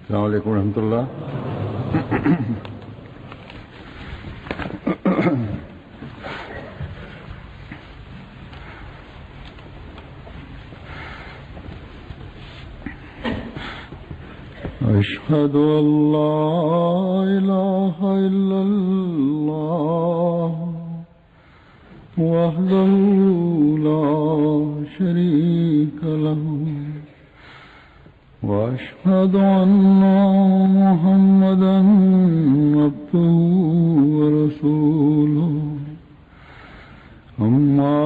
السلام عليكم ورحمة الله. أشهد أن لا إله إلا الله وحده لا شريك له وأشهد أن محمدا عبده ورسوله أما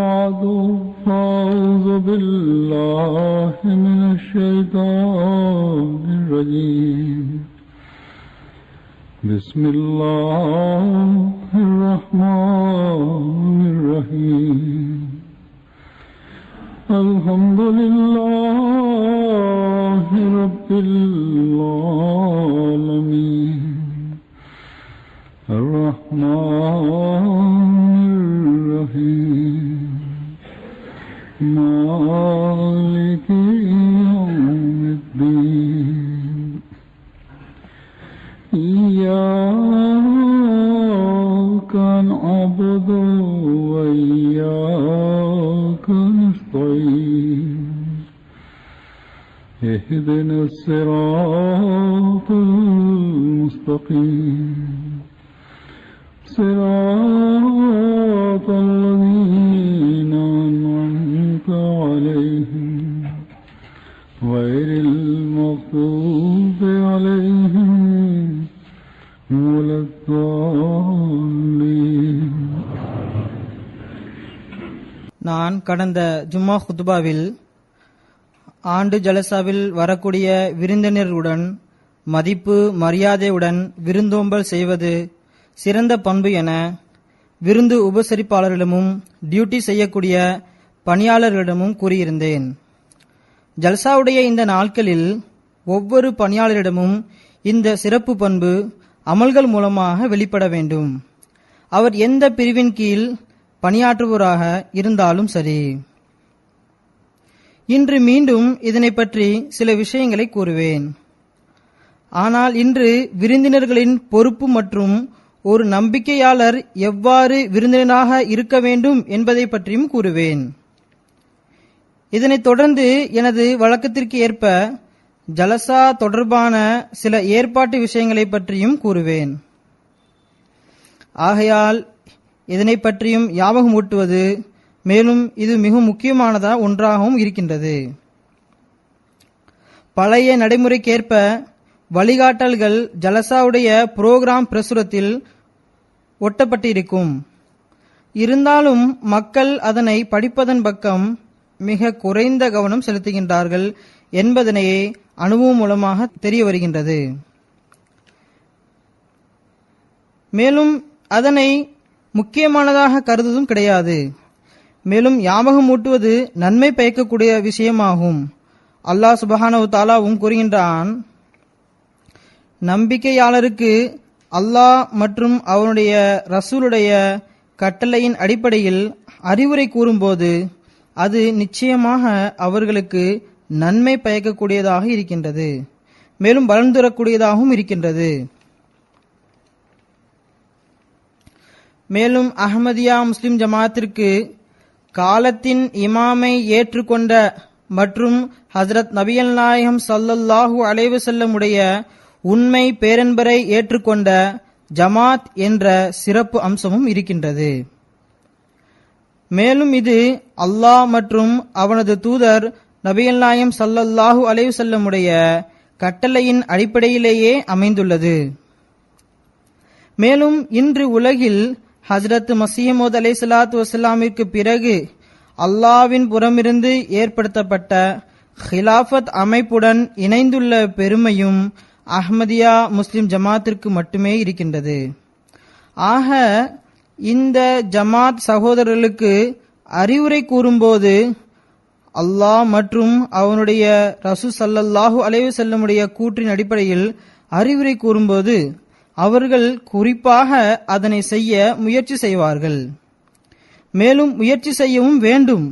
بعد فأعوذ بالله من الشيطان الرجيم بسم الله الرحمن الرحيم الحمد لله رب العالمين الرحمن الرحيم مالك يوم الدين إياك نعبد وإياك نستعين اهدنا الصراط المستقيم صراط الذين أنعمت عليهم غير المغضوب عليهم ولا الضالين. நான் கடந்த ஜும்மா குத்பாவில் ஆண்டு ஜலசாவில் வரக்கூடிய விருந்தினர்களுடன் மதிப்பு மரியாதையுடன் விருந்தோம்பல் செய்வது சிறந்த பண்பு என விருந்து உபசரிப்பாளர்களிடமும் டியூட்டி செய்யக்கூடிய பணியாளர்களிடமும் கூறியிருந்தேன். ஜல்சாவுடைய இந்த நாட்களில் ஒவ்வொரு பணியாளரிடமும் இந்த சிறப்பு பண்பு அமல்கள் மூலமாக வெளிப்பட வேண்டும். அவர் எந்த பிரிவின் கீழ் பணியாற்றுவோராக இருந்தாலும் சரி. இன்று மீண்டும் இதனை பற்றி சில விஷயங்களை கூறுவேன். ஆனால் இன்று விருந்தினர்களின் பொறுப்பு மற்றும் ஒரு நம்பிக்கையாளர் எவ்வாறு விருந்தினராக இருக்க வேண்டும் என்பதை பற்றியும் கூறுவேன். இதனைத் தொடர்ந்து எனது வழக்கத்திற்கு ஏற்ப ஜலசா தொடர்பான சில ஏற்பாட்டு விஷயங்களை பற்றியும் கூறுவேன். ஆகையால் இதனை பற்றியும் ஞாபகம் ஊட்டுவது, மேலும் இது மிக முக்கியமானத ஒன்றாகவும் இருக்கின்றது. பழைய நடைமுறைக்கேற்ப வழிகாட்டல்கள் ஜலசாவுடைய புரோகிராம் பிரசுரத்தில் ஒட்டப்பட்டிருக்கும். இருந்தாலும் மக்கள் அதனை படிப்பதன் பக்கம் மிக குறைந்த கவனம் செலுத்துகின்றார்கள் என்பதனையே அனுபவம் மூலமாக தெரிய வருகின்றது. மேலும் அதனை முக்கியமானதாக கருதுவதும் கிடையாது. மேலும் ஞாபகம் ஊட்டுவது நன்மை பயக்கக்கூடிய விஷயமாகும். அல்லாஹ் சுப்ஹானஹு வ தஆலாவும் கூறுகின்றான், நம்பிக்கையாளருக்கு அல்லாஹ் மற்றும் அவனுடைய ரசூலுடைய கட்டளையின் அடிப்படையில் அறிவுரை கூறும்போது அது நிச்சயமாக அவர்களுக்கு நன்மை பயக்கக்கூடியதாக இருக்கின்றது, மேலும் பலன் தரக்கூடியதாகவும் இருக்கின்றது. மேலும் அஹ்மதியா முஸ்லிம் ஜமாத்திற்கு காலத்தின் இமாமை ஏற்றுக்கொண்ட மற்றும் ஹஜ்ரத் நபிகள் நாயகம் ஸல்லல்லாஹு அலைஹி வஸல்லம் உடைய உண்மை பேரன்பரை ஏற்றுக்கொண்ட ஜமாத் என்ற சிறப்பு அம்சமும் இருக்கின்றது. மேலும் இது அல்லாஹ் மற்றும் அவனது தூதர் நபிகள் நாயகம் ஸல்லல்லாஹு அலைஹி வஸல்லம் உடைய கட்டளையின் அடிப்படையிலேயே அமைந்துள்ளது. மேலும் இன்று உலகில் ஹஜ்ரத் மஸீஹ் மவ்ஊத் அலைஹிஸ்ஸலாத்து வஸ்ஸலாமிற்கு பிறகு அல்லாஹ்வின் புறமிருந்து ஏற்படுத்தப்பட்ட ஹிலாஃபத் அமைப்புடன் இணைந்துள்ள பெருமையும் அஹ்மதியா முஸ்லிம் ஜமாத்திற்கு மட்டுமே இருக்கின்றது. ஆக இந்த ஜமாத் சகோதரர்களுக்கு அறிவுரை கூறும்போது அல்லாஹ் மற்றும் அவனுடைய ரசூல் ஸல்லல்லாஹு அலைஹி வஸல்லமுடைய கூற்றின் அடிப்படையில் அறிவுரை கூறும்போது அவர்கள் குறிப்பாக அதனை செய்ய முயற்சி செய்வார்கள். மேலும் முயற்சி செய்யவும் வேண்டும்.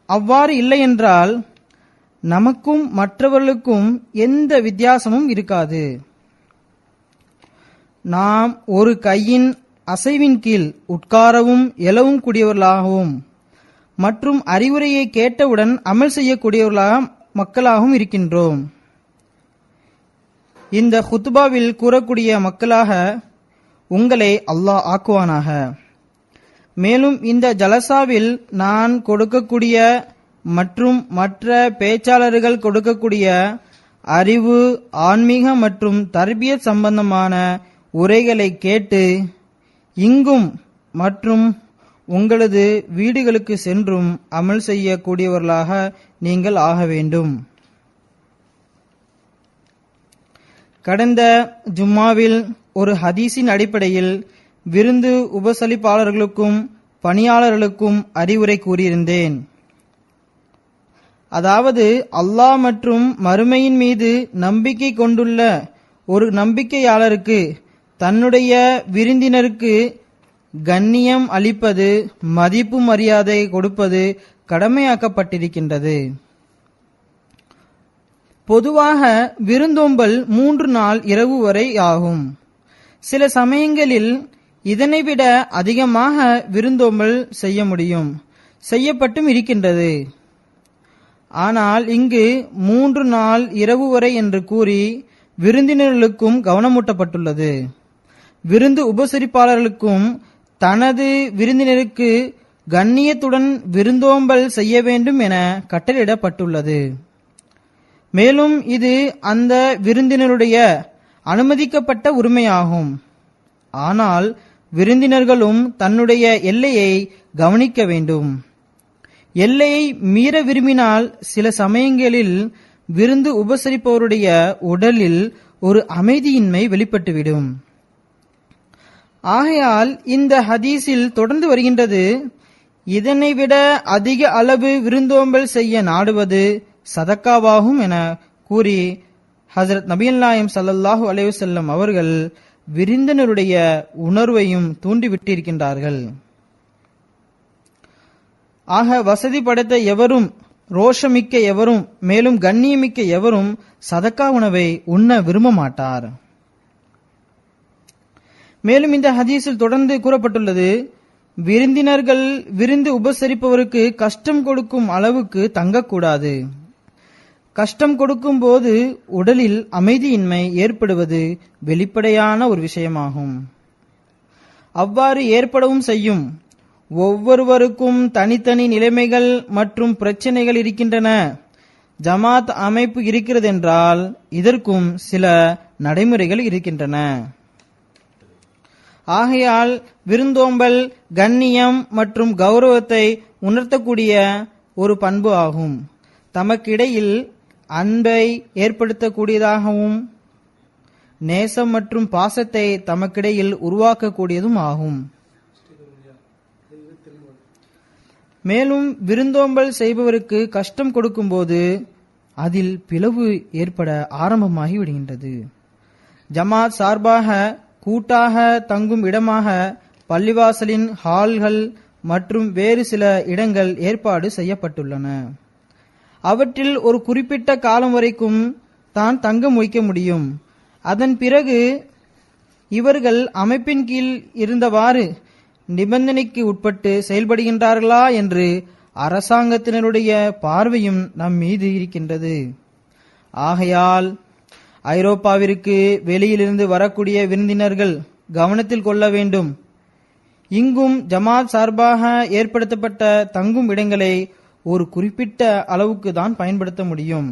அவ்வாறு இல்லை என்றால் நமக்கும் மற்றவர்களுக்கும் எந்த வித்தியாசமும் இருக்காது. நாம் ஒரு கையின் அசைவின் கீழ் உட்காரவும் எழவும் கூடியவர்களாகவும் மற்றும் அறிவுரையை கேட்டவுடன் அமல் செய்யக்கூடியவர்களாக மக்களாகவும் இருக்கின்றோம். இந்த ஹுத்பாவில் கூறக்கூடிய மக்களாக உங்களை அல்லாஹ் ஆக்குவானாக. மேலும் இந்த ஜலசாவில் நான் கொடுக்கக்கூடிய மற்றும் மற்ற பேச்சாளர்கள் கொடுக்கக்கூடிய அறிவு, ஆன்மீக மற்றும் தர்பியத் சம்பந்தமான உரைகளை கேட்டு இங்கும் மற்றும் உங்களது வீடுகளுக்கு சென்றும் அமல் செய்யக்கூடியவர்களாக நீங்கள் ஆக வேண்டும். கடந்த ஜும்மாவில் ஒரு ஹதீஸின் அடிப்படையில் விருந்து உபசரிப்பாளர்களுக்கும் பணியாளர்களுக்கும் அறிவுரை கூறியிருந்தேன். அதாவது அல்லாஹ் மற்றும் மறுமையின் மீது நம்பிக்கை கொண்டுள்ள ஒரு நம்பிக்கையாளருக்கு தன்னுடைய விருந்தினருக்கு கண்ணியம் அளிப்பது, மதிப்பு மரியாதை கொடுப்பது கடமையாக்கப்பட்டிருக்கின்றது. பொதுவாக விருந்தோம்பல் 3 நாள் இரவு வரை ஆகும். சில சமயங்களில் இதனை விட அதிகமாக விருந்தோம்பல் செய்ய முடியும், செய்யப்பட்டும் இருக்கின்றது. ஆனால் இங்கு 3 நாள் இரவு வரை என்று கூறி விருந்தினர்களுக்கும் கவனமூட்டப்பட்டுள்ளது. விருந்து உபசரிப்பாளர்களுக்கும் தனது விருந்தினருக்கு கண்ணியத்துடன் விருந்தோம்பல் செய்ய வேண்டும் என கட்டளையிடப்பட்டுள்ளது. மேலும் இது அந்த விருந்தினருடைய அனுமதிக்கப்பட்ட உரிமையாகும். ஆனால் விருந்தினர்களும் தன்னுடைய எல்லையை கவனிக்க வேண்டும். எல்லையை மீற விரும்பினால் சில சமயங்களில் விருந்து உபசரிப்பவருடைய உடலில் ஒரு அமைதியின்மை வெளிப்பட்டுவிடும். ஆகையால் இந்த ஹதீஸில் தொடர்ந்து வருகின்றது, இதனை விட அதிக அளவு விருந்தோம்பல் செய்ய நாடுவது சதக்காவாகும் என கூறி ஹஜ்ரத் நபிகள் நாயகம் ஸல்லல்லாஹு அலைஹி வஸல்லம் அவர்கள் விருந்தினருடைய உணர்வையும் தூண்டிவிட்டிருக்கின்றார்கள். ஆக வசதி படைத்த எவரும், ரோஷமிக்க எவரும், மேலும் கண்ணியமிக்க எவரும் சதக்கா உணவை உண்ண விரும்ப மாட்டார். மேலும் இந்த ஹதீஸில் தொடர்ந்து கூறப்பட்டுள்ளது, விருந்தினர்கள் விருந்து உபசரிப்பவருக்கு கஷ்டம் கொடுக்கும் அளவுக்கு தங்கக்கூடாது. கஷ்டம் கொடுக்கும் போது உடலில் அமைதியின்மை ஏற்படுவது வெளிப்படையான ஒரு விஷயமாகும். அவ்வாறு ஏற்படவும் செய்யும். ஒவ்வொருவருக்கும் தனித்தனி நிலைமைகள் மற்றும் பிரச்சனைகள் இருக்கின்றன. ஜமாத் அமைப்பு இருக்கிறதென்றால் இதற்கும் சில நடைமுறைகள் இருக்கின்றன. ஆகையால் விருந்தோம்பல் கண்ணியம் மற்றும் கௌரவத்தை உணர்த்தக்கூடிய ஒரு பண்பு ஆகும். தமக்கிடையில் அன்பை ஏற்படுத்தக்கூடியதாகவும் நேசம் மற்றும் பாசத்தை தமக்கிடையில் உருவாக்கக்கூடியதும் ஆகும். மேலும் விருந்தோம்பல் செய்பவருக்கு கஷ்டம் கொடுக்கும்போது அதில் பிளவு ஏற்பட ஆரம்பமாகி விடுகின்றது. ஜமாத் சார்பாக கூட்டாக தங்கும் இடமாக பள்ளிவாசலின் ஹால்கள் மற்றும் வேறு சில இடங்கள் ஏற்பாடு செய்யப்பட்டுள்ளன. அவற்றில் ஒரு குறிப்பிட்ட காலம் வரைக்கும் தான் தங்க வைக்க முடியும். அதன் பிறகு இவர்கள் அமைப்பின் கீழ் இருந்தவாறு நிபந்தனைக்கு உட்பட்டு செயல்படுகின்றார்களா என்று அரசாங்கத்தினருடைய பார்வையும் நம் மீது இருக்கின்றது. ஆகையால் ஐரோப்பாவிற்கு வெளியிலிருந்து வரக்கூடிய விருந்தினர்கள் கவனத்தில் கொள்ள வேண்டும். இங்கும் ஜமாத் சார்பாக ஏற்படுத்தப்பட்ட தங்கும் இடங்களை ஒரு குறிப்பிட்ட அளவுக்கு தான் பயன்படுத்த முடியும்.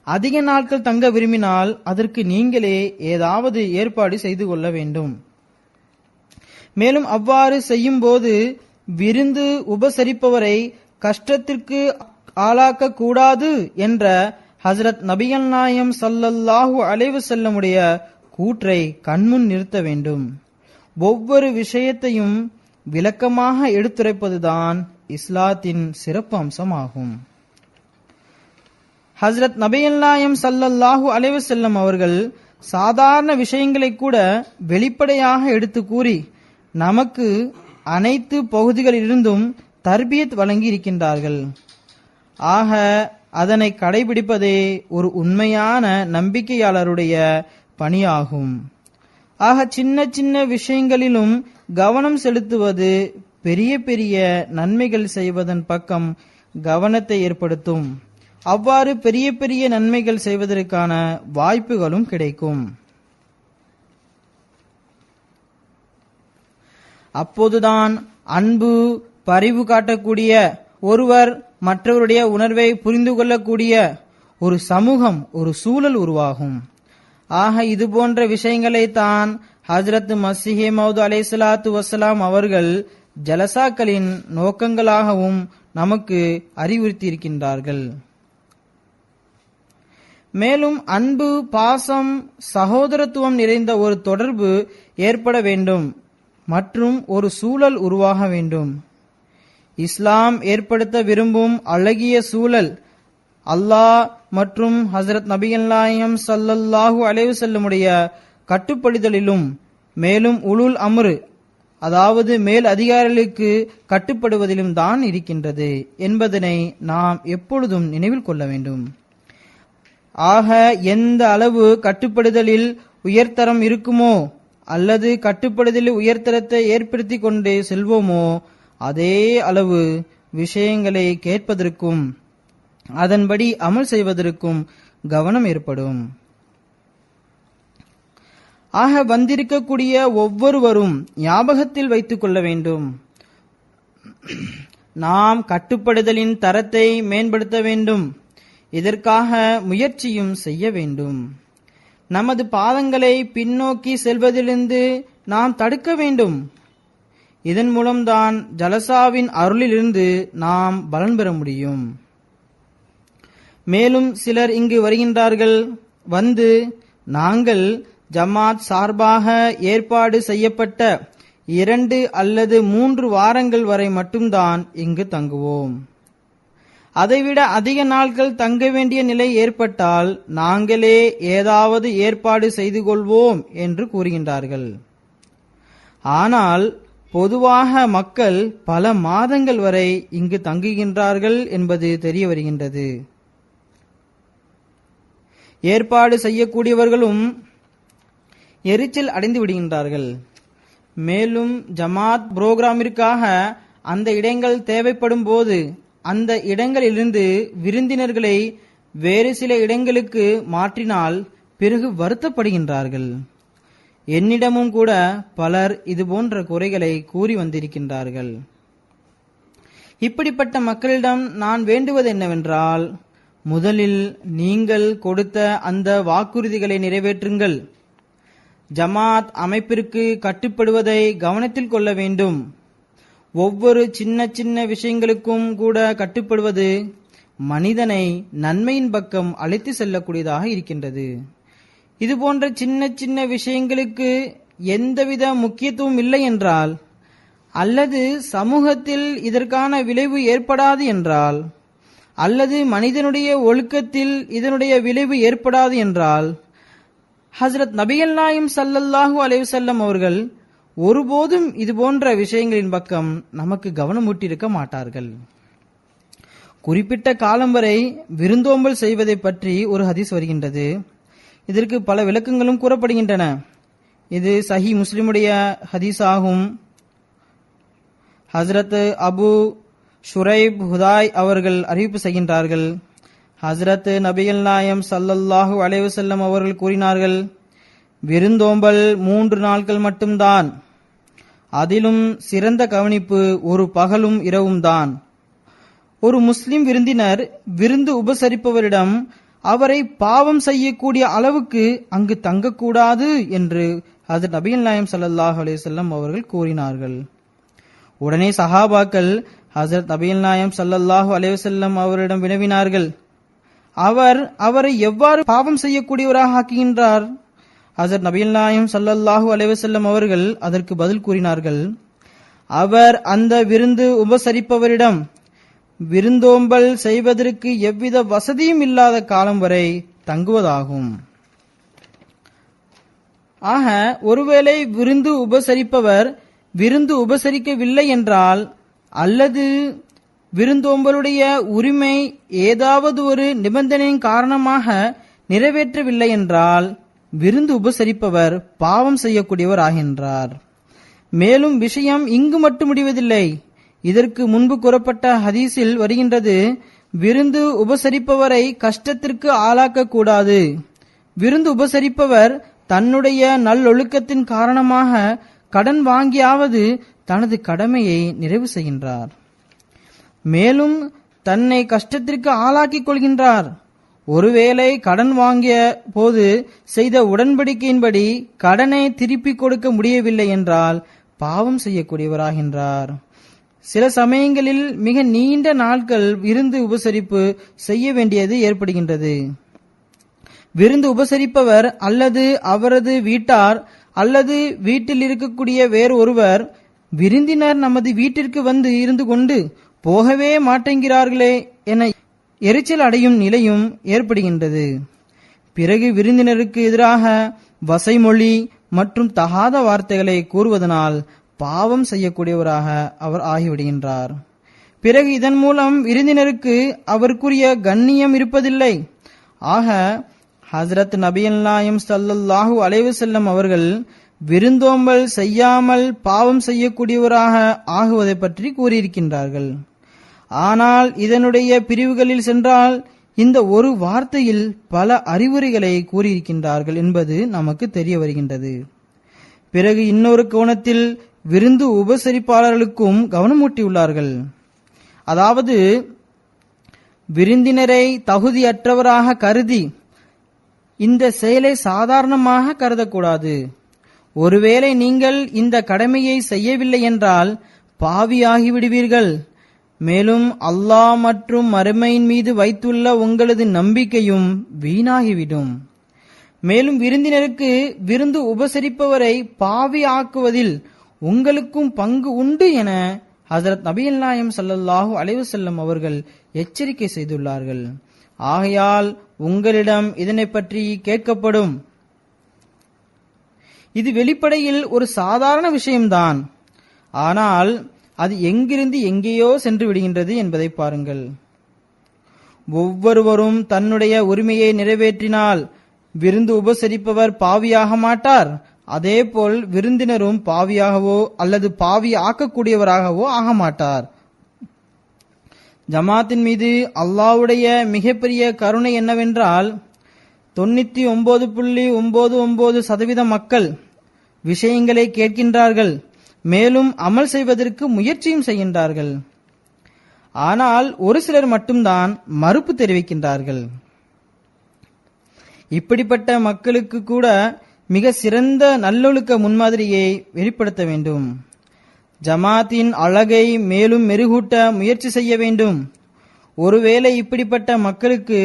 அதிக நாட்கள் தங்க விரும்பினால் அதற்கு நீங்களே ஏதாவது ஏற்பாடு செய்து கொள்ள வேண்டும். மேலும் அவ்வாறு செய்யும் போது விருந்து உபசரிப்பவரை கஷ்டத்திற்கு ஆளாக்க கூடாது என்ற ஹஜ்ரத் நபிகள் நாயகம் ஸல்லல்லாஹு அலைஹி வஸல்லமுடைய கூற்றை கண்முன் நிறுத்த வேண்டும். ஒவ்வொரு விஷயத்தையும் விளக்கமாக எடுத்துரைப்பதுதான் இஸ்லாத்தின் சிறப்பு அம்சமாகும். ஹஜ்ரத் நபிகள் நாயகம் ஸல்லல்லாஹு அலைஹி வஸல்லம் அவர்கள் சாதாரண விஷயங்களை கூட வெளிப்படையாக எடுத்து கூறி நமக்கு அனைத்து பகுதிகளிலிருந்தும் தர்பியத் வழங்கி இருக்கின்றார்கள். ஆக அதனை கடைபிடிப்பதே ஒரு உண்மையான நம்பிக்கையாளருடைய பணியாகும். ஆக சின்ன சின்ன விஷயங்களிலும் கவனம் செலுத்துவது பெரிய பெரிய நன்மைகள் செய்வதன் பக்கம் கவனத்தை ஏற்படுத்தும். அவ்வாறு பெரிய பெரிய நன்மைகள் செய்வதற்கான வாய்ப்புகளும் கிடைக்கும். அப்போதுதான் அன்பு, பரிவு காட்டக்கூடிய, ஒருவர் மற்றவருடைய உணர்வை புரிந்து கொள்ளக்கூடிய ஒரு சமூகம், ஒரு சூழல் உருவாகும். ஆக இது போன்ற விஷயங்களை தான் ஹஜ்ரத் மஸீஹ் மவ்ஊத் அலைஹிஸ்ஸலாத்து வஸ்ஸலாம் அவர்கள் ஜலசாக்களின் நோக்கங்களாகவும் நமக்கு அறிவுறுத்தியிருக்கின்றார்கள். மேலும் அன்பு, பாசம், சகோதரத்துவம் நிறைந்த ஒரு தொடர்பு ஏற்பட வேண்டும் மற்றும் ஒரு சூழல் உருவாக வேண்டும். இஸ்லாம் ஏற்படுத்த விரும்பும் அழகிய சூழல் அல்லாஹ் மற்றும் ஹஜ்ரத் நபிகள் நாயகம் ஸல்லல்லாஹு அலைஹி வஸல்லமுடைய கட்டுப்படுதலிலும் மேலும் உலுல் அம்ர் அதாவது மேல் அதிகாரிகளுக்கு கட்டுப்படுவதிலும் தான் இருக்கின்றது என்பதனை நாம் எப்பொழுதும் நினைவில் கொள்ள வேண்டும். ஆக எந்த அளவு கட்டுப்படுதலில் உயர்தரம் இருக்குமோ அல்லது கட்டுப்படுதலில் உயர்தரத்தை ஏற்படுத்தி கொண்டே செல்வோமோ அதே அளவு விஷயங்களை கேட்பதற்கும் அதன்படி அமல் செய்வதற்கும் கவனம் ஏற்படும். ஆக வந்திருக்கக்கூடிய ஒவ்வொருவரும் ஞாபகத்தில் வைத்துக் கொள்ள வேண்டும், நாம் கட்டுப்படுதலின் தரத்தை மேம்படுத்த வேண்டும். இதற்காக முயற்சியும் செய்ய வேண்டும். நமது பாதங்களை பின்னோக்கி செல்வதிலிருந்து நாம் தடுக்க வேண்டும். இதன் மூலம்தான் ஜலசாவின் அருளிலிருந்து நாம் பலன் பெற முடியும். மேலும் சிலர் இங்கு வருகின்றார்கள். வந்து நாங்கள் ஜமாத் சார்பாக ஏற்பாடு செய்யப்பட்ட 2 அல்லது 3 வாரங்கள் வரை மட்டும்தான் இங்கு தங்குவோம். அதைவிட அதிக நாட்கள் தங்க வேண்டிய நிலை ஏற்பட்டால் நாங்களே ஏதாவது ஏற்பாடு செய்து கொள்வோம் என்று கூறுகின்றார்கள். ஆனால் பொதுவாக மக்கள் பல மாதங்கள் வரை இங்கு தங்குகின்றார்கள் என்பது தெரிய வருகின்றது. ஏற்பாடு செய்யக்கூடியவர்களும் எரிச்சல் அடைந்து விடுகின்றார்கள். மேலும் ஜமாத் புரோகிராமிற்காக அந்த இடங்கள் தேவைப்படும் போது அந்த இடங்களிலிருந்து விருந்தினர்களை வேறு சில இடங்களுக்கு மாற்றினால் பிறகு வருத்தப்படுகின்றார்கள். என்னிடமும் கூட பலர் இதுபோன்ற குறைகளை கூறி வந்திருக்கின்றார்கள். இப்படிப்பட்ட மக்களிடம் நான் வேண்டுவது என்னவென்றால், முதலில் நீங்கள் கொடுத்த அந்த வாக்குறுதிகளை நிறைவேற்றுங்கள். ஜமாத் அமைப்பிற்கு கட்டுப்படுவதை கவனத்தில் கொள்ள வேண்டும். ஒவ்வொரு சின்ன சின்ன விஷயங்களுக்கும் கூட கட்டுப்படுவது மனிதனை நன்மையின் பக்கம் அழைத்து செல்லக்கூடியதாக இருக்கின்றது. இதுபோன்ற சின்ன சின்ன விஷயங்களுக்கு எந்தவித முக்கியத்துவம் இல்லை என்றால், அல்லது சமூகத்தில் இதற்கான விளைவு ஏற்படாது என்றால், அல்லது மனிதனுடைய ஒழுக்கத்தில் இதனுடைய விளைவு ஏற்படாது என்றால், ஹஜ்ரத் நபிகள் நாயகம் ஸல்லல்லாஹு அலைஹி வஸல்லம் அவர்கள் ஒருபோதும் இதுபோன்ற விஷயங்களின் பக்கம் நமக்கு கவனமூட்டியிருக்க மாட்டார்கள். குறிப்பிட்ட காலம் வரை விருந்தோம்பல் செய்வதை பற்றி ஒரு ஹதீஸ் வருகின்றது. இதற்கு பல விளக்கங்களும் கூறப்படுகின்றன. இது சஹி முஸ்லிமுடைய ஹதீஸ் ஆகும். ஹஜ்ரத் அபு ஷுரைப் ஹுதாய் அவர்கள் அறிவிப்பு செய்கின்றார்கள். ஹஜ்ரத் நபிகள் நாயகம் ஸல்லல்லாஹு அலைஹி வஸல்லம் அவர்கள் கூறினார்கள், விருந்தோம்பல் 3 நாட்கள் மட்டும்தான். அதிலும் சிறந்த கவனிப்பு ஒரு பகலும் இரவும் தான். ஒரு முஸ்லிம் விருந்தினர் விருந்து உபசரிப்பவரிடம் அவரை பாவம் செய்யக்கூடிய அளவுக்கு அங்கு தங்கக்கூடாது என்று ஹஜ்ரத் நபிகள் நாயகம் ஸல்லல்லாஹு அலைஹி வஸல்லம் அவர்கள் கூறினார்கள். உடனே சஹாபாக்கள் ஹஜ்ரத் நபிகள் நாயகம் ஸல்லல்லாஹு அலைஹி வஸல்லம் அவரிடம் வினவினார்கள், அவரை எவ்வாறு பாவம் செய்யக்கூடியவராக ஆக்குகின்றார்? ஹஜ்ரத் நபிகள் நாயகம் ஸல்லல்லாஹு அலைஹி வஸல்லம் அவர்கள் அதற்கு பதில் கூறினார்கள், அவர் அந்த விருந்து உபசரிப்பவரிடம் விருந்தோம்பல் செய்வதற்கு எவ்வித வசதியும் இல்லாத காலம் வரை தங்குவதாகும். ஆக ஒருவேளை விருந்து உபசரிப்பவர் விருந்து உபசரிக்கவில்லை என்றால், அல்லது விருந்தோம்பலுடைய உரிமை ஏதாவது ஒரு நிபந்தனையின் காரணமாக நிறைவேற்றவில்லை என்றால் விருந்து உபசரிப்பவர் பாவம் செய்யக்கூடியவர் ஆகின்றார். மேலும் விஷயம் இங்கு மட்டும் முடிவதில்லை. இதற்கு முன்பு கூறப்பட்ட ஹதீஸில் வருகின்றது, விருந்து உபசரிப்பவரை கஷ்டத்திற்கு ஆளாக்க கூடாது. விருந்து உபசரிப்பவர் தன்னுடைய நல்லொழுக்கத்தின் காரணமாக கடன் வாங்கியாவது தனது கடமையை நிறைவு செய்கின்றார். மேலும் தன்னை கஷ்டத்திற்கு ஆளாக்கிக் கொள்கின்றார். ஒருவேளை கடன் வாங்கிய போது செய்த உடன்படிக்கையின்படி கடனை திருப்பிக் கொடுக்க முடியவில்லை என்றால் பாவம் செய்யக்கூடியவராகின்றார். சில சமயங்களில் மிக நீண்ட நாட்கள் விருந்து உபசரிப்பு செய்ய வேண்டியது ஏற்படுகின்றது. விருந்து உபசரிப்பவர் அல்லது அவரது வீட்டார் அல்லது வீட்டில் இருக்கக்கூடிய வேறு ஒருவர், விருந்தினர் நமது வீட்டிற்கு வந்து இருந்து கொண்டு போகவே மாட்டேங்கிறார்களே என எரிச்சல் அடையும் நிலையும் ஏற்படுகின்றது. பிறகு விருந்தினருக்கு எதிராக வசைமொழி மற்றும் தகாத வார்த்தைகளை கூறுவதனால் பாவம் செய்யக்கூடியவராக அவர் ஆகிவிடுகின்றார். பிறகு இதன் மூலம் விருந்தினருக்கு அவருக்குரிய கண்ணியம் இருப்பதில்லை. ஆக ஹஸ்ரத் நபிகள் நாயகம் ஸல்லல்லாஹு அலைஹி வஸல்லம் அவர்கள் விருந்தோம்பல் செய்யாமல் பாவம் செய்யக்கூடியவராக ஆகுவதை பற்றி கூறியிருக்கின்றார்கள். ஆனால் இதனுடைய பிரிவுகளில் சென்றால் இந்த ஒரு வார்த்தையில் பல அறிவுரைகளை கூறியிருக்கின்றார்கள் என்பது நமக்கு தெரிய வருகின்றது. பிறகு இன்னொரு கோணத்தில் விருந்து உபசரிப்பாளர்களுக்கும் கவனமூட்டியுள்ளார்கள். அதாவது விருந்தினரை தகுதியற்றவராக கருதி இந்த செயலை சாதாரணமாக கருதக்கூடாது. ஒருவேளை நீங்கள் இந்த கடமையை செய்யவில்லை என்றால் பாவியாகி விடுவீர்கள். மேலும் அல்லாஹ் மற்றும் மறுமையின் மீது வைத்துள்ள உங்களது நம்பிக்கையும் வீணாகிவிடும். மேலும் விருந்தினருக்கு விருந்து உபசரிப்பவரை பாவி ஆக்குவதில் உங்களுக்கும் பங்கு உண்டு என ஹஜ்ரத் நபிகள் நாயகம் ஸல்லல்லாஹு அலைஹி வஸல்லம் அவர்கள் எச்சரிக்கை செய்துள்ளார்கள். ஆகையால் உங்களிடம் இதனை பற்றி கேட்கப்படும். இது வெளிப்படையில் ஒரு சாதாரண விஷயம்தான். ஆனால் அது எங்கிருந்து எங்கேயோ சென்று விடுகின்றது என்பதை பாருங்கள். ஒவ்வொருவரும் தன்னுடைய உரிமையை நிறைவேற்றினால் விருந்து உபசரிப்பவர் பாவியாக மாட்டார். அதேபோல் விருந்தினரும் பாவியாகவோ அல்லது பாவி ஆக்கக்கூடியவராகவோ ஆக மாட்டார். ஜமாத்தின் மீது அல்லாஹ்வுடைய மிகப்பெரிய கருணை என்னவென்றால் 99.99% மக்கள் விஷயங்களை கேட்கின்றார்கள், மேலும் அமல் செய்வதற்கு முயற்சியும் செய்கின்றார்கள். ஆனால் ஒரு சிலர் மட்டும்தான் மறுப்பு தெரிவிக்கின்றார்கள். இப்படிப்பட்ட மக்களுக்கு கூட மிக சிறந்த நல்லொழுக்க முன்மாதிரியை வெளிப்படுத்த வேண்டும். ஜமாத்தின் அழகை மேலும் மெருகூட்ட முயற்சி செய்ய வேண்டும். ஒருவேளை இப்படிப்பட்ட மக்களுக்கு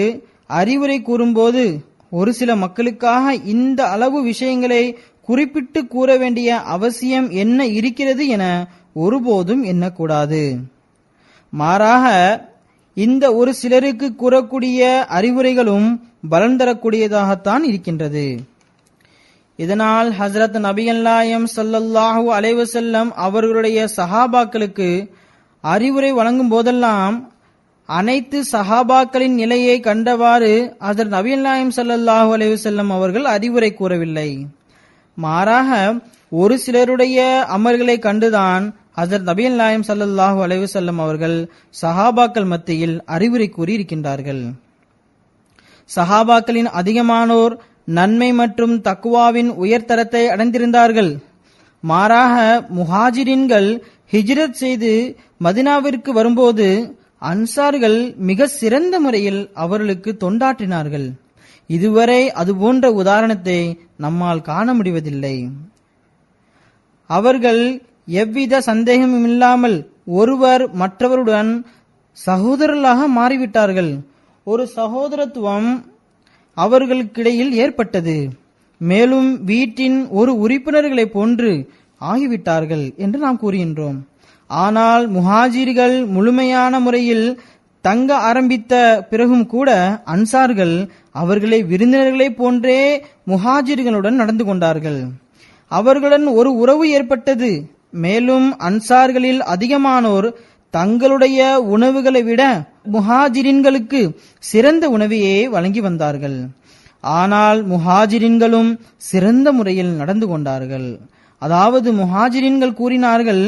அறிவுரை கூறும்போது ஒரு சில மக்களுக்காக இந்த அளவு விஷயங்களை குறிப்பிட்டு கூற வேண்டிய அவசியம் என்ன இருக்கிறது என ஒருபோதும் எண்ணக்கூடாது. மாறாக இந்த ஒரு சிலருக்கு கூறக்கூடிய அறிவுரைகளும் பலன் தரக்கூடியதாகத்தான் இருக்கின்றது. இதனால் ஹஜ்ரத் நபிகள் நாயகம் ஸல்லல்லாஹு அலைஹி வஸல்லம் அவர்களுடைய சஹாபாக்களுக்கு அறிவுரை வழங்கும் போதெல்லாம் அனைத்து சஹாபாக்களின் நிலையை கண்டவாறு ஹஜ்ரத் நபிகள் நாயகம் ஸல்லல்லாஹு அலைஹி வஸல்லம் அவர்கள் அறிவுரை கூறவில்லை. மாறாக ஒரு சிலருடைய அமல்களை கண்டுதான் ஹஜ்ரத் நபிகள் நாயகம் ஸல்லல்லாஹு அலைஹி வஸல்லம் அவர்கள் சஹாபாக்கள் மத்தியில் அறிவுரை கூறி இருக்கின்றார்கள். சஹாபாக்களின் அதிகமானோர் நன்மை மற்றும் தக்குவாவின் உயர்தரத்தை அடைந்திருந்தார்கள். மாறாக முஹாஜிரின்கள் ஹிஜ்ரத் செய்து மதினாவிற்கு வரும்போது அன்சார்கள் மிக சிறந்த முறையில் அவர்களுக்கு தொண்டாற்றினார்கள். இதுவரை அதுபோன்ற உதாரணத்தை நம்மால் காண முடிவதில்லை. அவர்கள் எவ்வித சந்தேகமும் இல்லாமல் ஒருவர் மற்றவருடன் சகோதரர்களாக மாறிவிட்டார்கள். ஒரு சகோதரத்துவம் அவர்களுக்கிடையில் ஏற்பட்டது. மேலும் வீட்டின் ஒரு உறுப்பினர்களை போன்று ஆகிவிட்டார்கள் என்று நாம் கூறுகின்றோம். ஆனால் முஹாஜிர்கள் முழுமையான முறையில் தங்க ஆரம்பித்த பிறகும் கூட அன்சார்கள் அவர்களை விருந்தினர்களைப் போன்றே முஹாஜிர்களுடன் நடந்து கொண்டார்கள். அவர்களுடன் ஒரு உறவு ஏற்பட்டது. மேலும் அன்சார்களில் அதிகமானோர் தங்களுடைய உணவுகளை விட முஹாஜிரின்களுக்கு சிறந்த உணவையே வழங்கி வந்தார்கள். ஆனால் முஹாஜிரின்களும் சிறந்த முறையில் நடந்து கொண்டார்கள். அதாவது முஹாஜிரின்கள் கூறினார்கள்,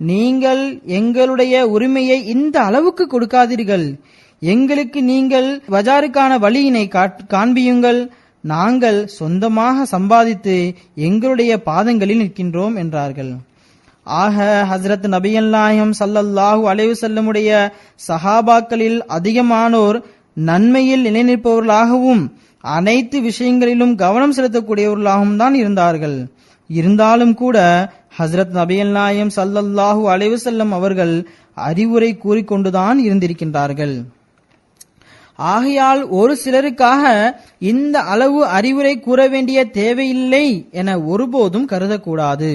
நீங்கள் எங்களுடைய உரிமையை இந்த அளவுக்கு கொடுக்காதீர்கள், எங்களுக்கு நீங்கள் பஜாருக்கான வழியினை காண்பியுங்கள், நாங்கள் சொந்தமாக சம்பாதித்து எங்களுடைய பாதங்களில் நிற்கின்றோம் என்றார்கள். ஆக ஹஸ்ரத் நபிகள் நாயகம் ஸல்லல்லாஹு அலைஹி வஸல்லமுடைய சஹாபாக்களில் அதிகமானோர் நன்மையில் நிலைநிற்பவர்களாகவும் அனைத்து விஷயங்களிலும் கவனம் செலுத்தக்கூடியவர்களாகவும் தான் இருந்தார்கள். இருந்தாலும் கூட ஹஸ்ரத் நபிகள் நாயகம் ஸல்லல்லாஹு அலைஹி வஸல்லம் அவர்கள் அறிவுரை கூறிக்கொண்டுதான் இருந்திருக்கின்றார்கள். ஆகையால் ஒரு சிலருக்காக இந்த அளவு அறிவுரை கூற வேண்டிய தேவையில்லை என ஒருபோதும் கருதக்கூடாது.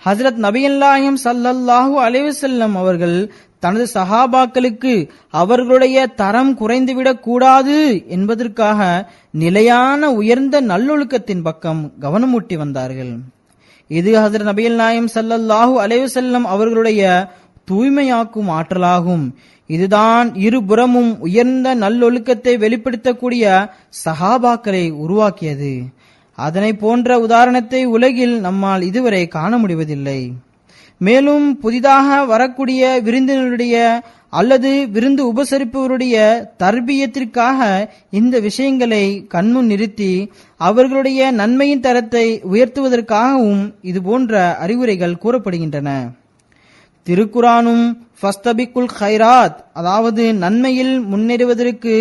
ஹஜ்ரத் நபிகள் நாயகம் ஸல்லல்லாஹு அலைஹி வஸல்லம் அவர்கள் தனது சஹாபாக்களுக்கு அவர்களுடைய தரம் குறைந்துவிடக் கூடாது என்பதற்காக நிலையான உயர்ந்த நல்லொழுக்கத்தின் பக்கம் கவனமூட்டி வந்தார்கள். இது ஹஜ்ரத் நபிகள் நாயகம் ஸல்லல்லாஹு அலைஹி வஸல்லம் அவர்களுடைய தூய்மையாக்கும் ஆற்றலாகும். இதுதான் இருபுறமும் உயர்ந்த நல்லொழுக்கத்தை வெளிப்படுத்தக்கூடிய சஹாபாக்களை உருவாக்கியது. அதனை போன்ற உதாரணத்தை உலகில் நம்மால் இதுவரை காண முடிவதில்லை. மேலும் புதிதாக வரக்கூடிய விருந்தினருடைய அல்லது விருந்து உபசரிப்பவருடைய தர்பியத்திற்காக இந்த விஷயங்களை கண்முன் நிறுத்தி அவர்களுடைய நன்மையின் தரத்தை உயர்த்துவதற்காகவும் இதுபோன்ற அறிவுரைகள் கூறப்படுகின்றன. திருக்குரானும் ஃபஸ்தபிக்குல் ஹைராத், அதாவது நன்மையில் முன்னேறுவதற்கு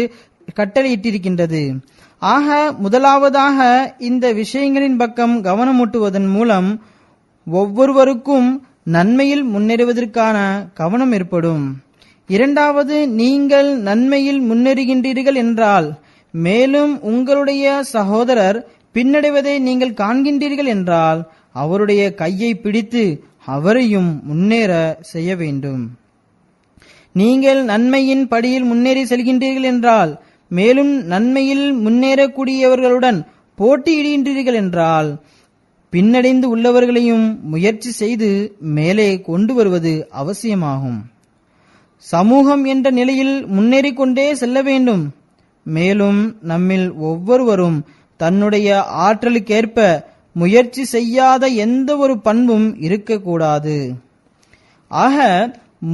கட்டளையிட்டிருக்கின்றது. ஆக முதலாவதாக இந்த விஷயங்களின் பக்கம் கவனமூட்டுவதன் மூலம் ஒவ்வொருவருக்கும் நன்மையில் முன்னேறுவதற்கான கவனம் ஏற்படும். இரண்டாவது, நீங்கள் நன்மையில் முன்னேறுகின்றீர்கள் என்றால், மேலும் உங்களுடைய சகோதரர் பின்னடைவதை நீங்கள் காண்கின்றீர்கள் என்றால் அவருடைய கையை பிடித்து அவரையும் முன்னேற செய்ய வேண்டும். நீங்கள் நன்மையின் படியில் முன்னேறி செல்கின்றீர்கள் என்றால், மேலும் நன்மையில் முன்னேறக்கூடியவர்களுடன் போட்டியிடுகின்றீர்கள் என்றால் பின்னடைந்து உள்ளவர்களையும் முயற்சி செய்து மேலே கொண்டு வருவது அவசியமாகும். சமூகம் என்ற நிலையில் முன்னேறிக் கொண்டே செல்ல வேண்டும். மேலும் நம்மில் ஒவ்வொருவரும் தன்னுடைய ஆற்றலுக்கேற்ப முயற்சி செய்யாத எந்த ஒரு பண்பும் இருக்கக்கூடாது. ஆக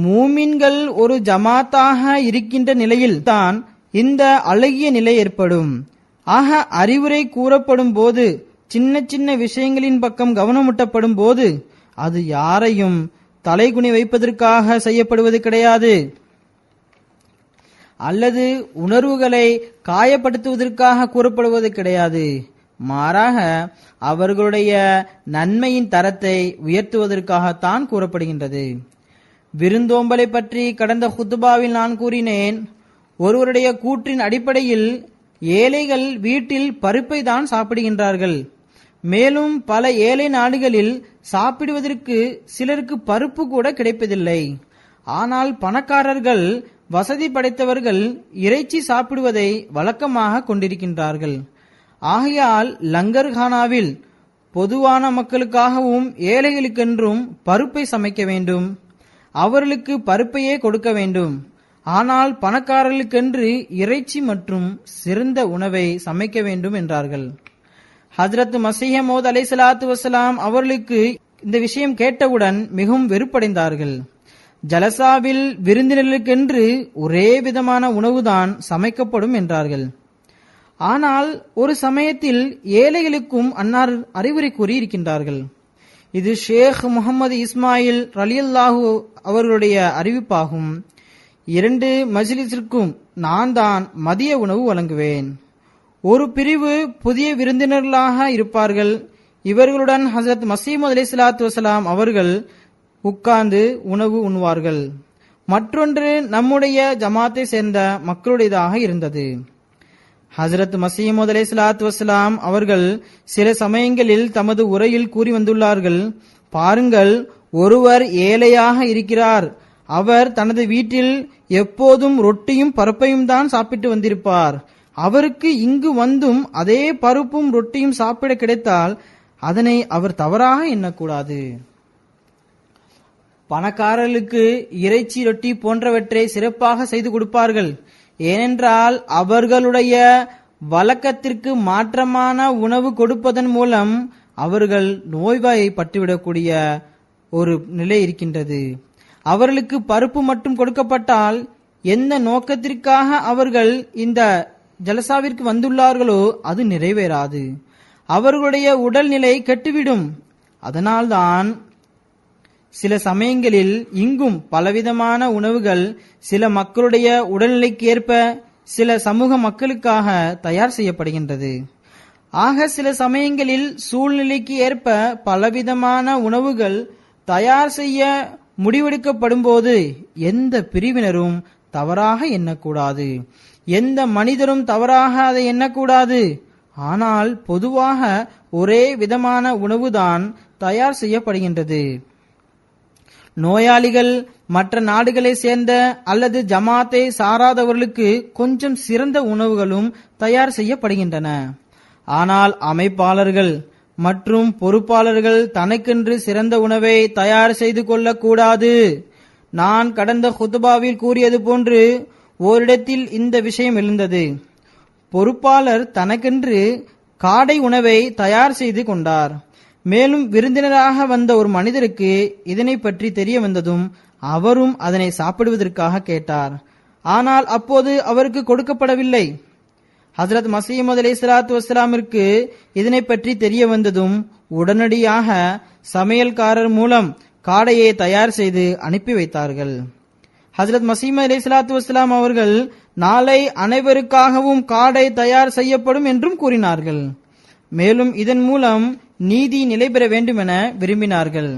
மூமின்கள் ஒரு ஜமாத்தாக இருக்கின்ற நிலையில் தான் இந்த அழகிய நிலை ஏற்படும். ஆக அறிவுரை கூறப்படும் போது, சின்ன சின்ன விஷயங்களின் பக்கம் கவனமூட்டப்படும் போது அது யாரையும் தலைகுனி வைப்பதற்காக செய்யப்படுவது கிடையாது, அல்லது உணர்வுகளை காயப்படுத்துவதற்காக கூறப்படுவது கிடையாது. மாறாக அவர்களுடைய நன்மையின் தரத்தை உயர்த்துவதற்காகத்தான் கூறப்படுகின்றது. விருந்தோம்பலை பற்றி கடந்த ஹுத்பாவில் நான் கூறினேன். ஒருவருடைய கூற்றின் அடிப்படையில் ஏழைகள் வீட்டில் பருப்பை தான் சாப்பிடுகின்றார்கள். மேலும் பல ஏழை நாடுகளில் சாப்பிடுவதற்கு சிலருக்கு பருப்பு கூட கிடைப்பதில்லை. ஆனால் பணக்காரர்கள், வசதி படைத்தவர்கள் இறைச்சி சாப்பிடுவதை வழக்கமாக கொண்டிருக்கின்றார்கள். ஆகையால் லங்கர்கானாவில் பொதுவான மக்களுக்காகவும் ஏழைகளுக்கென்றும் பருப்பை சமைக்க வேண்டும், அவர்களுக்கு பருப்பையே கொடுக்க வேண்டும். ஆனால் பணக்காரர்களுக்கென்று இறைச்சி மற்றும் சிறந்த உணவை சமைக்க வேண்டும் என்றார்கள். ஹஜ்ரத் மஸீஹ் மவ்ஊத் அலைஹிஸ்ஸலாத்து வஸ்ஸலாம் அவர்களுக்கு இந்த விஷயம் கேட்டவுடன் மிகவும் வெறுப்படைந்தார்கள். ஜலசாவில் விருந்தினர்களுக்கென்று ஒரே விதமான உணவுதான் சமைக்கப்படும் என்றார்கள். ஆனால் ஒரு சமயத்தில் ஏழைகளுக்கும் அன்னார் அறிவுரை கூறி இருக்கின்றார்கள். இது ஷேக் முகமது இஸ்மாயில் ரலியல்லாஹு அவர்களுடைய அறிவிப்பாகும். 2 மஜ்லிஸிற்கும் நான் தான் மதிய உணவு வழங்குவேன். ஒரு பிரிவு புதிய விருந்தினர்களாக இருப்பார்கள். இவர்களுடன் ஹஜ்ரத் மஸீஹ் மவ்ஊத் அலைஹிஸ்ஸலாத்து வஸ்ஸலாம் அவர்கள் உட்கார்ந்து உணவு உண்ணுவார்கள். மற்றொன்று நம்முடைய ஜமாத்தை சேர்ந்த மக்களுடையதாக இருந்தது. ஹஜ்ரத் மஸீஹ் மவ்ஊத் அலைஹிஸ்ஸலாத்து வஸ்ஸலாம் அவர்கள் சில சமயங்களில் தமது உரையில் கூறி வந்துள்ளார்கள், பாருங்கள், ஒருவர் ஏழையாக இருக்கிறார். அவர் தனது வீட்டில் எப்போதும் ரொட்டியும் பருப்பையும் தான் சாப்பிட்டு வந்திருப்பார். அவருக்கு இங்கு வந்தும் அதே பருப்பும் ரொட்டியும் சாப்பிட கிடைத்தால் அதனை அவர் தவறாக எண்ணக்கூடாது. பணக்காரர்களுக்கு இறைச்சி ரொட்டி போன்றவற்றை சிறப்பாக செய்து கொடுப்பார்கள். ஏனென்றால் அவர்களுடைய வழக்கத்திற்கு மாற்றமான உணவு கொடுப்பதன் மூலம் அவர்கள் நோய்வாயை பட்டுவிடக்கூடிய ஒரு நிலை இருக்கின்றது. அவர்களுக்கு பருப்பு மட்டும் கொடுக்கப்பட்டால் எந்த நோக்கத்திற்காக அவர்கள் இந்த ஜலசாவிற்கு வந்துள்ளார்களோ அது நிறைவேறாது. அவர்களுடைய உடல்நிலை கெட்டுவிடும். அதனால்தான் சில சமயங்களில் இங்கும் பலவிதமான உணவுகள் சில மக்களுடைய உடல்நிலைக்கு ஏற்ப சில சமூக மக்களுக்காக தயார் செய்யப்படுகின்றது. ஆக சில சமயங்களில் சூழ்நிலைக்கு ஏற்ப பலவிதமான உணவுகள் தயார் செய்ய முடிவெடுக்கப்படும் போது எந்த பிரிவினரும் தவறாக எண்ணக்கூடாது, எந்த மனிதரும் தவறாக அதை எண்ணக்கூடாது. ஆனால் பொதுவாக ஒரே விதமான உணவுதான் தயார் செய்யப்படுகின்றது. நோயாளிகள் மற்ற நாடுகளை சேர்ந்த அல்லது ஜமாத்தை சாராதவர்களுக்கு கொஞ்சம் சிறந்த உணவுகளும் தயார் செய்யப்படுகின்றன. ஆனால் அமைப்பாளர்கள் மற்றும் பொறுப்பாளர்கள் தனக்கென்று சிறந்த உணவை தயார் செய்து கொள்ளக்கூடாது. நான் கடந்த குத்துபாவில் கூறியது போன்று ஓரிடத்தில் இந்த விஷயம் எழுந்தது. பொறுப்பாளர் தனக்கென்று காடை உணவை தயார் செய்து கொண்டார். மேலும் விருந்தினராக வந்த ஒரு மனிதருக்கு இதனை பற்றி தெரிய வந்ததும் அவரும் அதனை சாப்பிடுவதற்காக கேட்டார். ஆனால் அப்போது அவருக்கு கொடுக்கப்படவில்லை. ஹசரத் மசீமது அலைஹிஸ்ஸலாத்து வஸ்ஸலாமிற்கு இதனை பற்றி தெரிய வந்ததும் உடனடியாக சமையல்காரர் மூலம் காடையை தயார் செய்து அனுப்பி வைத்தார்கள். ஹசரத் மசீமது அலைஹிஸ்ஸலாத்து வஸ்ஸலாம் அவர்கள் நாளை அனைவருக்காகவும் காடை தயார் செய்யப்படும் என்றும் கூறினார்கள். மேலும் இதன் மூலம் நீதி நிலை பெற வேண்டும் என விரும்பினார்கள்.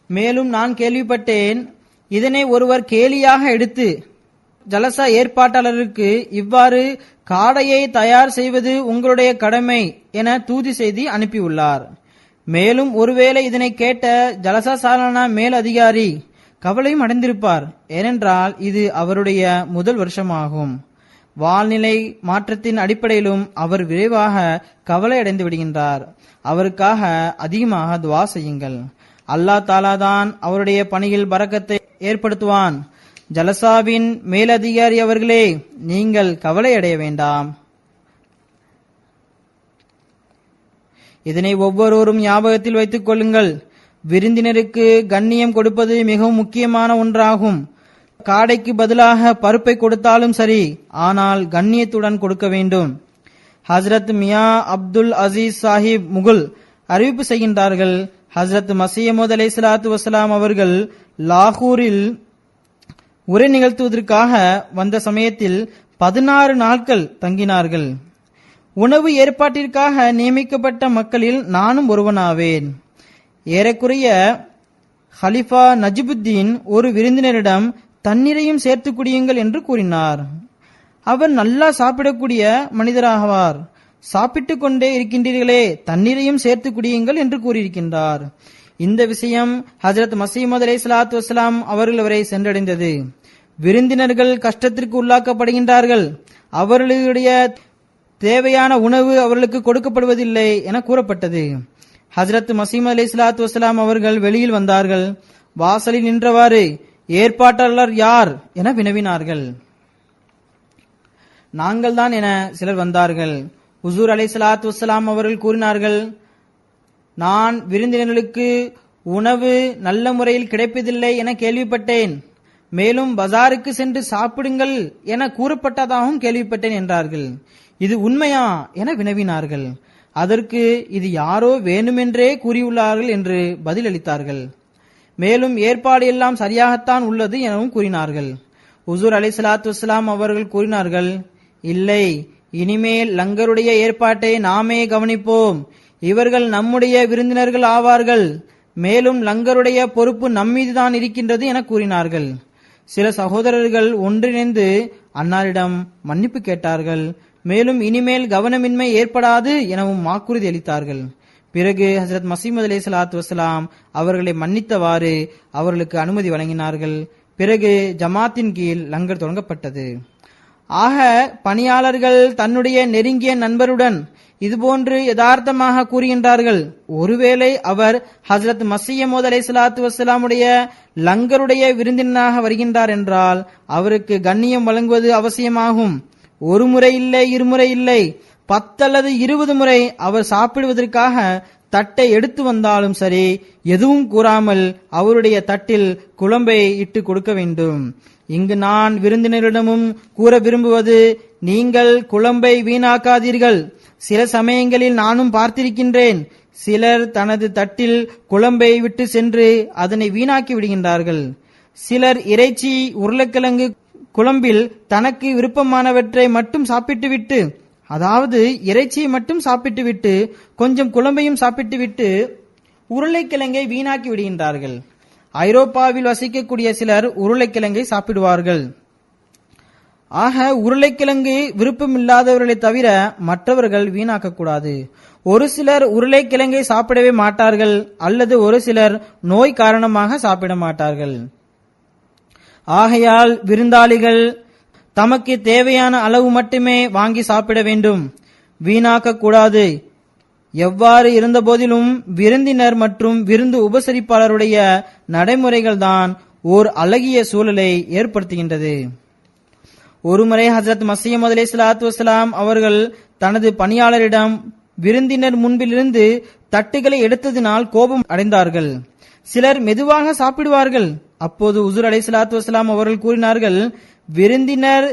மேலும் நான் கேள்விப்பட்டேன், இதனை ஒருவர் கேலியாக எடுத்து ஜலசா ஏற்பாட்டாளருக்கு இவ்வாறு காடையை தயார் செய்வது உங்களுடைய கடமை என தூதி செய்தி அனுப்பியுள்ளார். மேலும் ஒருவேளை இதனை கேட்ட ஜலசா சாலானா மேல் அதிகாரி கவலையும் அடைந்திருப்பார். ஏனென்றால் இது அவருடைய முதல் வருஷமாகும். வாழ்நிலை மாற்றத்தின் அடிப்படையிலும் அவர் விரைவாக கவலை அடைந்து விடுகின்றார். அவருக்காக அதிகமாக துவா செய்யுங்கள். அல்லாஹ் தாலா தான் அவருடைய பணியில் பரக்கத்தை ஏற்படுத்துவான். ஜலசாவின் மேலதிகாரி அவர்களே, நீங்கள் கவலை அடைய வேண்டாம். இதனை ஒவ்வொருவரும் ஞாபகத்தில் வைத்துக் கொள்ளுங்கள். விருந்தினருக்கு கண்ணியம் கொடுப்பது மிகவும் முக்கியமான ஒன்றாகும். காடைக்கு பதிலாக பருப்பை கொடுத்தாலும் சரி, ஆனால் கண்ணியத்துடன் கொடுக்க வேண்டும். ஹசரத் மியா அப்துல் அசீஸ் சாஹிப் முகுல் அறிவிப்பு செய்கின்றார்கள், ஹசரத் மசீமது அலைஹிஸ்ஸலாத்து வஸ்ஸலாம் அவர்கள் லாகூரில் உரை நிகழ்த்துவதற்காக வந்த சமயத்தில் 16 நாட்கள் தங்கினார்கள். உணவு ஏற்பாட்டிற்காக நியமிக்கப்பட்ட மக்களில் நானும் ஒருவனாவேன். ஏறக்குறைய ஹலிஃபா நஜிபுத்தீன் ஒரு விருந்தினரிடம் தண்ணீரையும் சேர்த்து குடியுங்கள் என்று கூறினார். அவர் நல்லா சாப்பிடக்கூடிய மனிதராகவார். சாப்பிட்டுக் கொண்டே இருக்கின்றீர்களே, தண்ணீரையும் சேர்த்து குடியுங்கள் என்று கூறியிருக்கின்றார். இந்த விஷயம் ஹஜரத் மசீமது அலைஹிஸ்ஸலாத்து வஸ்ஸலாம் அவர்கள் வரை சென்றடைந்தது. விருந்தினர்கள் கஷ்டத்திற்கு உள்ளாக்கப்படுகின்றார்கள். அவர்களுடைய தேவையான உணவு அவர்களுக்கு கொடுக்கப்படுவதில்லை என கூறப்பட்டது. ஹஜரத் மசீமது அலைஹிஸ்ஸலாத்து வஸ்ஸலாம் அவர்கள் வெளியில் வந்தார்கள். வாசலில் நின்றவாறு ஏற்பாட்டாளர் யார் என வினவினார்கள். நாங்கள் தான் என சிலர் வந்தார்கள். ஹுசூர் அலைஹிஸ்ஸலாத்து வஸ்ஸலாம் அவர்கள் கூறினார்கள், நான் விருந்தினர்களுக்கு உணவு நல்ல முறையில் கிடைப்பதில்லை என கேள்விப்பட்டேன். மேலும் பஜாருக்கு சென்று சாப்பிடுங்கள் என கூறப்பட்டதாகவும் கேள்விப்பட்டேன் என்றார்கள். இது உண்மையா என வினவினார்கள். அதற்கு இது யாரோ வேண்டுமென்றே கூறியுள்ளார்கள் என்று பதிலளித்தார்கள். மேலும் ஏற்பாடு எல்லாம் சரியாகத்தான் உள்ளது எனவும் கூறினார்கள். ஹுசூர் அலைஹிஸ்ஸலாத்து வஸ்ஸலாம் அவர்கள் கூறினார்கள், இல்லை, இனிமேல் லங்கருடைய ஏற்பாட்டை நாமே கவனிப்போம். இவர்கள் நம்முடைய விருந்தினர்கள் ஆவார்கள். மேலும் லங்கருடைய பொறுப்பு நம்மீதுதான் இருக்கின்றது என கூறினார்கள். சில சகோதரர்கள் ஒன்றிணைந்து அன்னாரிடம் மன்னிப்பு கேட்டார்கள். மேலும் இனிமேல் கவனமின்மை ஏற்படாது எனவும் வாக்குறுதி அளித்தார்கள். பிறகு ஹஜரத் மசீமது அலைஹிஸ்ஸலாத்து வஸ்ஸலாம் அவர்களை மன்னித்தவாறு அவர்களுக்கு அனுமதி வழங்கினார்கள். பிறகு ஜமாத்தின் கீழ் லங்கர் தொடங்கப்பட்டது. ஆக பணியாளர்கள் தன்னுடைய நெருங்கிய நண்பருடன் இதுபோன்று யதார்த்தமாக கூறுகின்றார்கள். ஒருவேளை அவர் ஹஜ்ரத் மஸீஹ் மவ்ஊத் அலைஹிஸ்ஸலாத்து வஸ்ஸலாமுடைய லங்கருடைய விருந்தினராக வருகின்றார் என்றால் அவருக்கு கண்ணியம் வழங்குவது அவசியமாகும். ஒரு முறை இல்லை, இருமுறை இல்லை, 10 அல்லது 20 முறை அவர் சாப்பிடுவதற்காக தட்டை எடுத்து வந்தாலும் சரி, எதுவும் கூறாமல் அவருடைய தட்டில் குழம்பை இட்டு கொடுக்க வேண்டும். இங்கு நான் விருந்தினரிடமும் கூற விரும்புவது, நீங்கள் குழம்பை வீணாக்காதீர்கள். சில சமயங்களில் நானும் பார்த்திருக்கின்றேன், சிலர் தனது தட்டில் குழம்பை விட்டு சென்று அதனை வீணாக்கி விடுகின்றார்கள். சிலர் இறைச்சி, உருளைக்கிழங்கு குழம்பில் தனக்கு விருப்பமானவற்றை மட்டும் சாப்பிட்டுவிட்டு, அதாவது இறைச்சியை மட்டும் சாப்பிட்டுவிட்டு கொஞ்சம் குழம்பையும் சாப்பிட்டுவிட்டு உருளைக்கிழங்கை வீணாக்கி விடுகின்றார்கள். ஐரோப்பாவில் வசிக்கக்கூடிய சிலர் உருளைக்கிழங்கை சாப்பிடுவார்கள். ஆக உருளைக்கிழங்கு விருப்பமில்லாதவர்களை தவிர மற்றவர்கள் வீணாக்கக்கூடாது. ஒரு சிலர் உருளைக்கிழங்கை சாப்பிடவே மாட்டார்கள், அல்லது ஒரு சிலர் நோய் காரணமாக சாப்பிட மாட்டார்கள். ஆகையால் விருந்தாளிகள் தமக்கு தேவையான அளவு மட்டுமே வாங்கி சாப்பிட வேண்டும், வீணாக்க கூடாது. எவ்வாறு இருந்த போதிலும் விருந்தினர் மற்றும் விருந்து உபசரிப்பாளருடைய நடைமுறைகள்தான் ஓர் அழகிய சூழலை ஏற்படுத்துகின்றது. ஒருமுறை ஹஜ்ரத் மஸீஹ் மவ்ஊத் அலைஹிஸ்ஸலாத்து வஸ்ஸலாம் அவர்கள் தனது பணியாளரிடம் விருந்தினர் முன்பிலிருந்து தட்டுகளை எடுத்ததினால் கோபம் அடைந்தார்கள். சிலர் மெதுவாக சாப்பிடுவார்கள். அப்போது ஹுஸூர் அலைஹிஸ்ஸலாத்து வஸ்ஸலாம் அவர்கள் கூறினார்கள், விருந்தினர்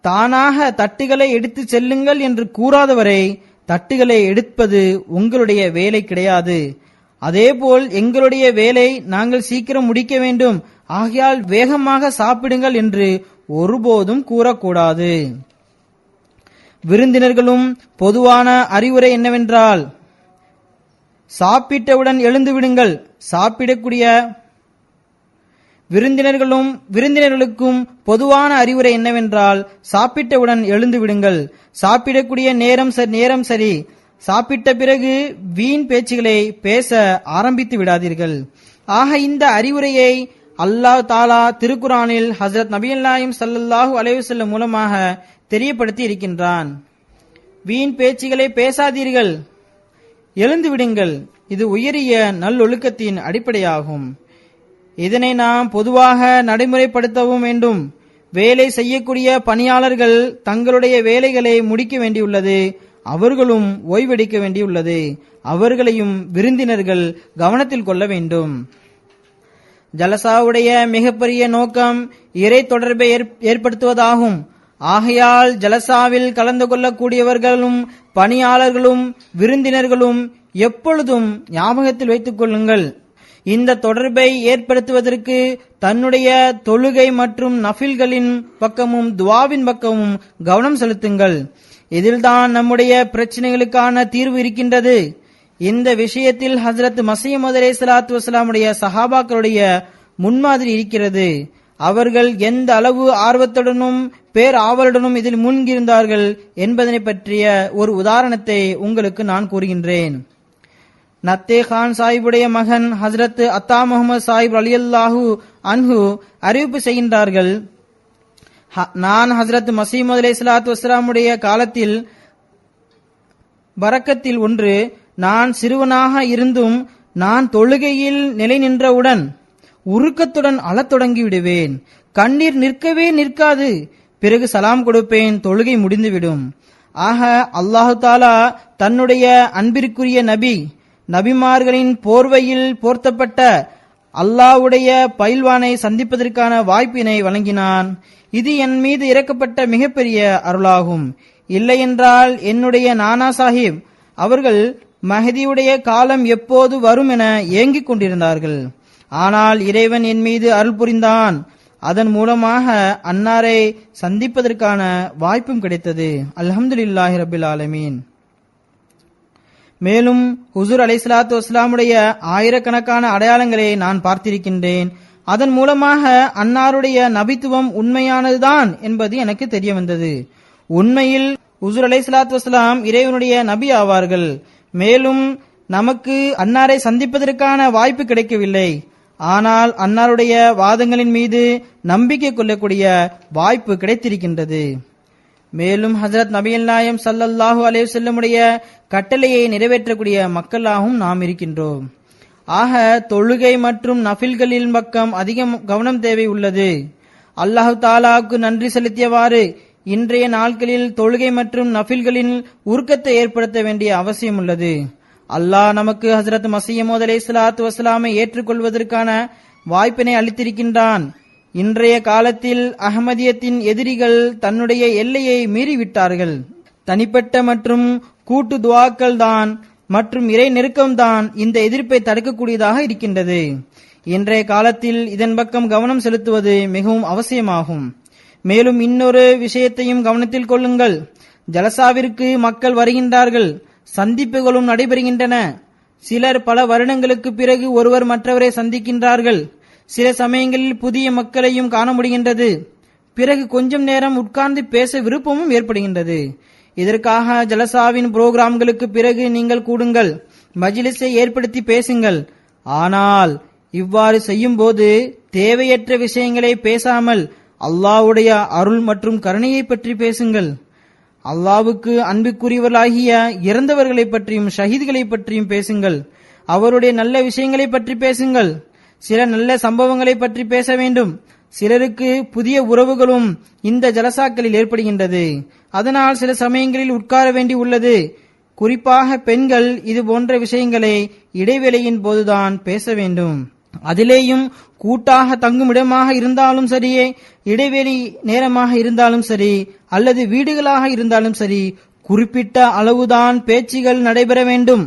தானாக தட்டுகளை எடுத்து செல்லுங்கள் என்று கூறாதவரை தட்டுகளை எடுப்பது உங்களுடைய வேலை கிடையாது. அதேபோல் எங்களுடைய வேலை நாங்கள் சீக்கிரம் முடிக்க வேண்டும், ஆகையால் வேகமாக சாப்பிடுங்கள் என்று ஒருபோதும் கூறக்கூடாது. விருந்தினர்களும் பொதுவான அறிவுரை என்னவென்றால், சாப்பிட்டவுடன் எழுந்து விடுங்கள். விருந்தினர்களுக்கும் பொதுவான அறிவுரை என்னவென்றால், சாப்பிட்டவுடன் எழுந்து விடுங்கள். சாப்பிடக்கூடிய நேரம் சரி. சாப்பிட்ட பிறகு வீண் பேச்சுகளை பேச ஆரம்பித்து விடாதீர்கள். ஆக இந்த அறிவுரையை அல்லாஹ் தாலா திருக்குரானில் ஹஜ்ரத் நபிகள் நாயகம் ஸல்லல்லாஹு அலைஹி வஸல்லம் மூலமாக தெரியப்படுத்தி இருக்கின்றான். வீண் பேச்சுகளை பேசாதீர்கள், எழுந்து விடுங்கள். இது உயரிய நல்லொழுக்கத்தின் அடிப்படையாகும். இதனை நாம் பொதுவாக நடைமுறைப்படுத்தவும் வேண்டும். வேலை செய்யக்கூடிய பணியாளர்கள் தங்களுடைய வேலைகளை முடிக்க வேண்டியுள்ளது, அவர்களும் ஓய்வெடுக்க வேண்டியுள்ளது. அவர்களையும் விருந்தினர்கள் கவனத்தில் கொள்ள வேண்டும். ஜலசாவுடைய மிகப்பெரிய நோக்கம் இறை தொடர்பை ஏற்படுத்துவதாகும். ஆகையால் ஜலசாவில் கலந்து கொள்ளக்கூடியவர்களும் பணியாளர்களும் விருந்தினர்களும் எப்பொழுதும் ஞாபகத்தில் வைத்துக் கொள்ளுங்கள், இந்த தொடர்பை ஏற்படுத்துவதற்கு தன்னுடைய தொழுகை மற்றும் நஃபில்களின் பக்கமும் துவாவின் பக்கமும் கவனம் செலுத்துங்கள். இதில்தான் நம்முடைய பிரச்சனைகளுக்கான தீர்வு இருக்கின்றது. இந்த விஷயத்தில் ஹஜ்ரத் மஸீஹ் மவ்ஊத் அலைஹிஸ்ஸலாத்து வஸ்ஸலாமுடைய சஹாபாக்களுடைய முன்மாதிரி இருக்கிறது. அவர்கள் எந்த அளவு ஆர்வத்துடனும் பேராவலுடனும் இதில் மூழ்கியிருந்தார்கள் என்பதனை பற்றிய ஒரு உதாரணத்தை உங்களுக்கு நான் கூறுகின்றேன். நத்தே கான் சாஹிபுடைய மகன் ஹஜ்ரத் அத்தா முஹம்மது சாஹிப் ரலியல்லாஹு அன்ஹு அறிவிப்பு செய்கின்றார்கள், நான் ஹஜ்ரத் மஸீஹ் மவ்ஊத் அலைஹிஸ்ஸலாத்து வஸ்ஸலாமுடைய காலத்தில் பரக்கத்தில் ஒன்று, நான் சிறுவனாக இருந்தும் நான் தொழுகையில் நிலை நின்றவுடன் உருக்கத்துடன் அழத் தொடங்கி விடுவேன். கண்ணீர் நிற்கவே நிற்காது. பிறகு சலாம் கொடுப்பேன், தொழுகை முடிந்துவிடும். ஆக அல்லாஹு தாலா தன்னுடைய அன்பிற்குரிய நபிமார்களின் போர்வையில் போர்த்தப்பட்ட அல்லாஹ்வுடைய பயில்வானை சந்திப்பதற்கான வாய்ப்பினை வழங்கினான். இது என் மீது இறக்கப்பட்ட மிகப்பெரிய அருளாகும். இல்லையென்றால் என்னுடைய நானா சாஹிப் அவர்கள் மஹதியுடைய காலம் எப்போது வரும் என ஏங்கிக் கொண்டிருந்தார்கள். ஆனால் இறைவன் என் மீது அருள் புரிந்தான். அதன் மூலமாக அன்னாரை சந்திப்பதற்கான வாய்ப்பும் கிடைத்தது. அல்ஹம்துலில்லாஹி ரப்பில் ஆலமீன். மேலும் ஹுஸூர் அலைஹிஸ்ஸலாத்து வஸ்ஸலாமுடைய ஆயிரக்கணக்கான அடையாளங்களை நான் பார்த்திருக்கின்றேன். அதன் மூலமாக அன்னாருடைய நபித்துவம் உண்மையானதுதான் என்பது எனக்கு தெரிய வந்தது. உண்மையில் ஹுஸூர் அலைஹிஸ்ஸலாத்து வஸ்ஸலாம் இறைவனுடைய நபி ஆவார்கள். மேலும் நமக்கு அன்னாரை சந்திப்பதற்கான வாய்ப்பு கிடைக்கவில்லை. ஆனால் அன்னாருடைய வாதங்களின் மீது நம்பிக்கை கொள்ளக்கூடிய வாய்ப்பு கிடைத்திருக்கின்றது. மேலும் ஹஜரத் நபிகள் நாயம் ஸல்லல்லாஹு அலைஹி வஸல்லமுடைய கட்டளையை நிறைவேற்றக்கூடிய மக்களாகவும் நாம் இருக்கின்றோம். ஆக தொழுகை மற்றும் நஃபில்களின் பக்கம் அதிக கவனம் தேவை உள்ளது. அல்லாஹு தாலாவுக்கு நன்றி செலுத்தியவாறு இன்றைய நாட்களில் தொழுகை மற்றும் நஃபில்களின் உருக்கத்தை ஏற்படுத்த வேண்டிய அவசியம் உள்ளது. அல்லாஹ் நமக்கு ஹஜரத் மஸீஹ் மவ்ஊத் அலைஹிஸ்ஸலாத்து வஸ்ஸலாமை ஏற்றுக்கொள்வதற்கான வாய்ப்பினை அளித்திருக்கின்றான். இன்றைய காலத்தில் அஹ்மதியத்தின் எதிரிகள் தன்னுடைய எல்லையை மீறிவிட்டார்கள். தனிப்பட்ட மற்றும் கூட்டு துஆக்கள் தான் மற்றும் இறை நெருக்கம்தான் இந்த எதிர்ப்பை தடுக்கக்கூடியதாக இருக்கின்றது. இன்றைய காலத்தில் இதன் பக்கம் கவனம் செலுத்துவது மிகவும் அவசியமாகும். மேலும் இன்னொரு விஷயத்தையும் கவனத்தில் கொள்ளுங்கள். ஜலசாவிற்கு மக்கள் வருகின்றார்கள், சந்திப்புகளும் நடைபெறுகின்றன. சிலர் பல வருடங்களுக்கு பிறகு ஒருவர் மற்றவரை சந்திக்கின்றார்கள். சில சமயங்களில் புதிய மக்களையும் காண முடிகின்றது. பிறகு கொஞ்சம் நேரம் உட்கார்ந்து பேச விருப்பமும் ஏற்படுகின்றது. இதற்காக ஜலசாவின் புரோகிராம்களுக்கு பிறகு நீங்கள் கூடுங்கள், மஜ்லிஸை ஏற்படுத்தி பேசுங்கள். ஆனால் இவ்வாறு செய்யும் போது தேவையற்ற விஷயங்களை பேசாமல் அல்லாஹ்வுடைய அருள் மற்றும் கருணையை பற்றி பேசுங்கள். அல்லாஹ்வுக்கு அன்புக்குரியவர்களாகிய இறந்தவர்களை பற்றியும் ஷஹீத்களை பற்றியும் பேசுங்கள். அவருடைய நல்ல விஷயங்களை பற்றி பேசுங்கள். சில நல்ல சம்பவங்களை பற்றி பேச வேண்டும். சிலருக்கு புதிய உறவுகளும் இந்த ஜலசாக்களில் ஏற்படுகின்றது. அதனால் சில சமயங்களில் உட்கார வேண்டி உள்ளது. குறிப்பாக பெண்கள் இது போன்ற விஷயங்களை இடைவேளையின் போதுதான் பேச வேண்டும். அதிலேயும் கூட்டாக தங்கும் இடமாக இருந்தாலும் சரியே, இடைவெளி நேரமாக இருந்தாலும் சரி, அல்லது வீடுகளாக இருந்தாலும் சரி, குறிப்பிட்ட அளவுதான் பேச்சுகள் நடைபெற வேண்டும்.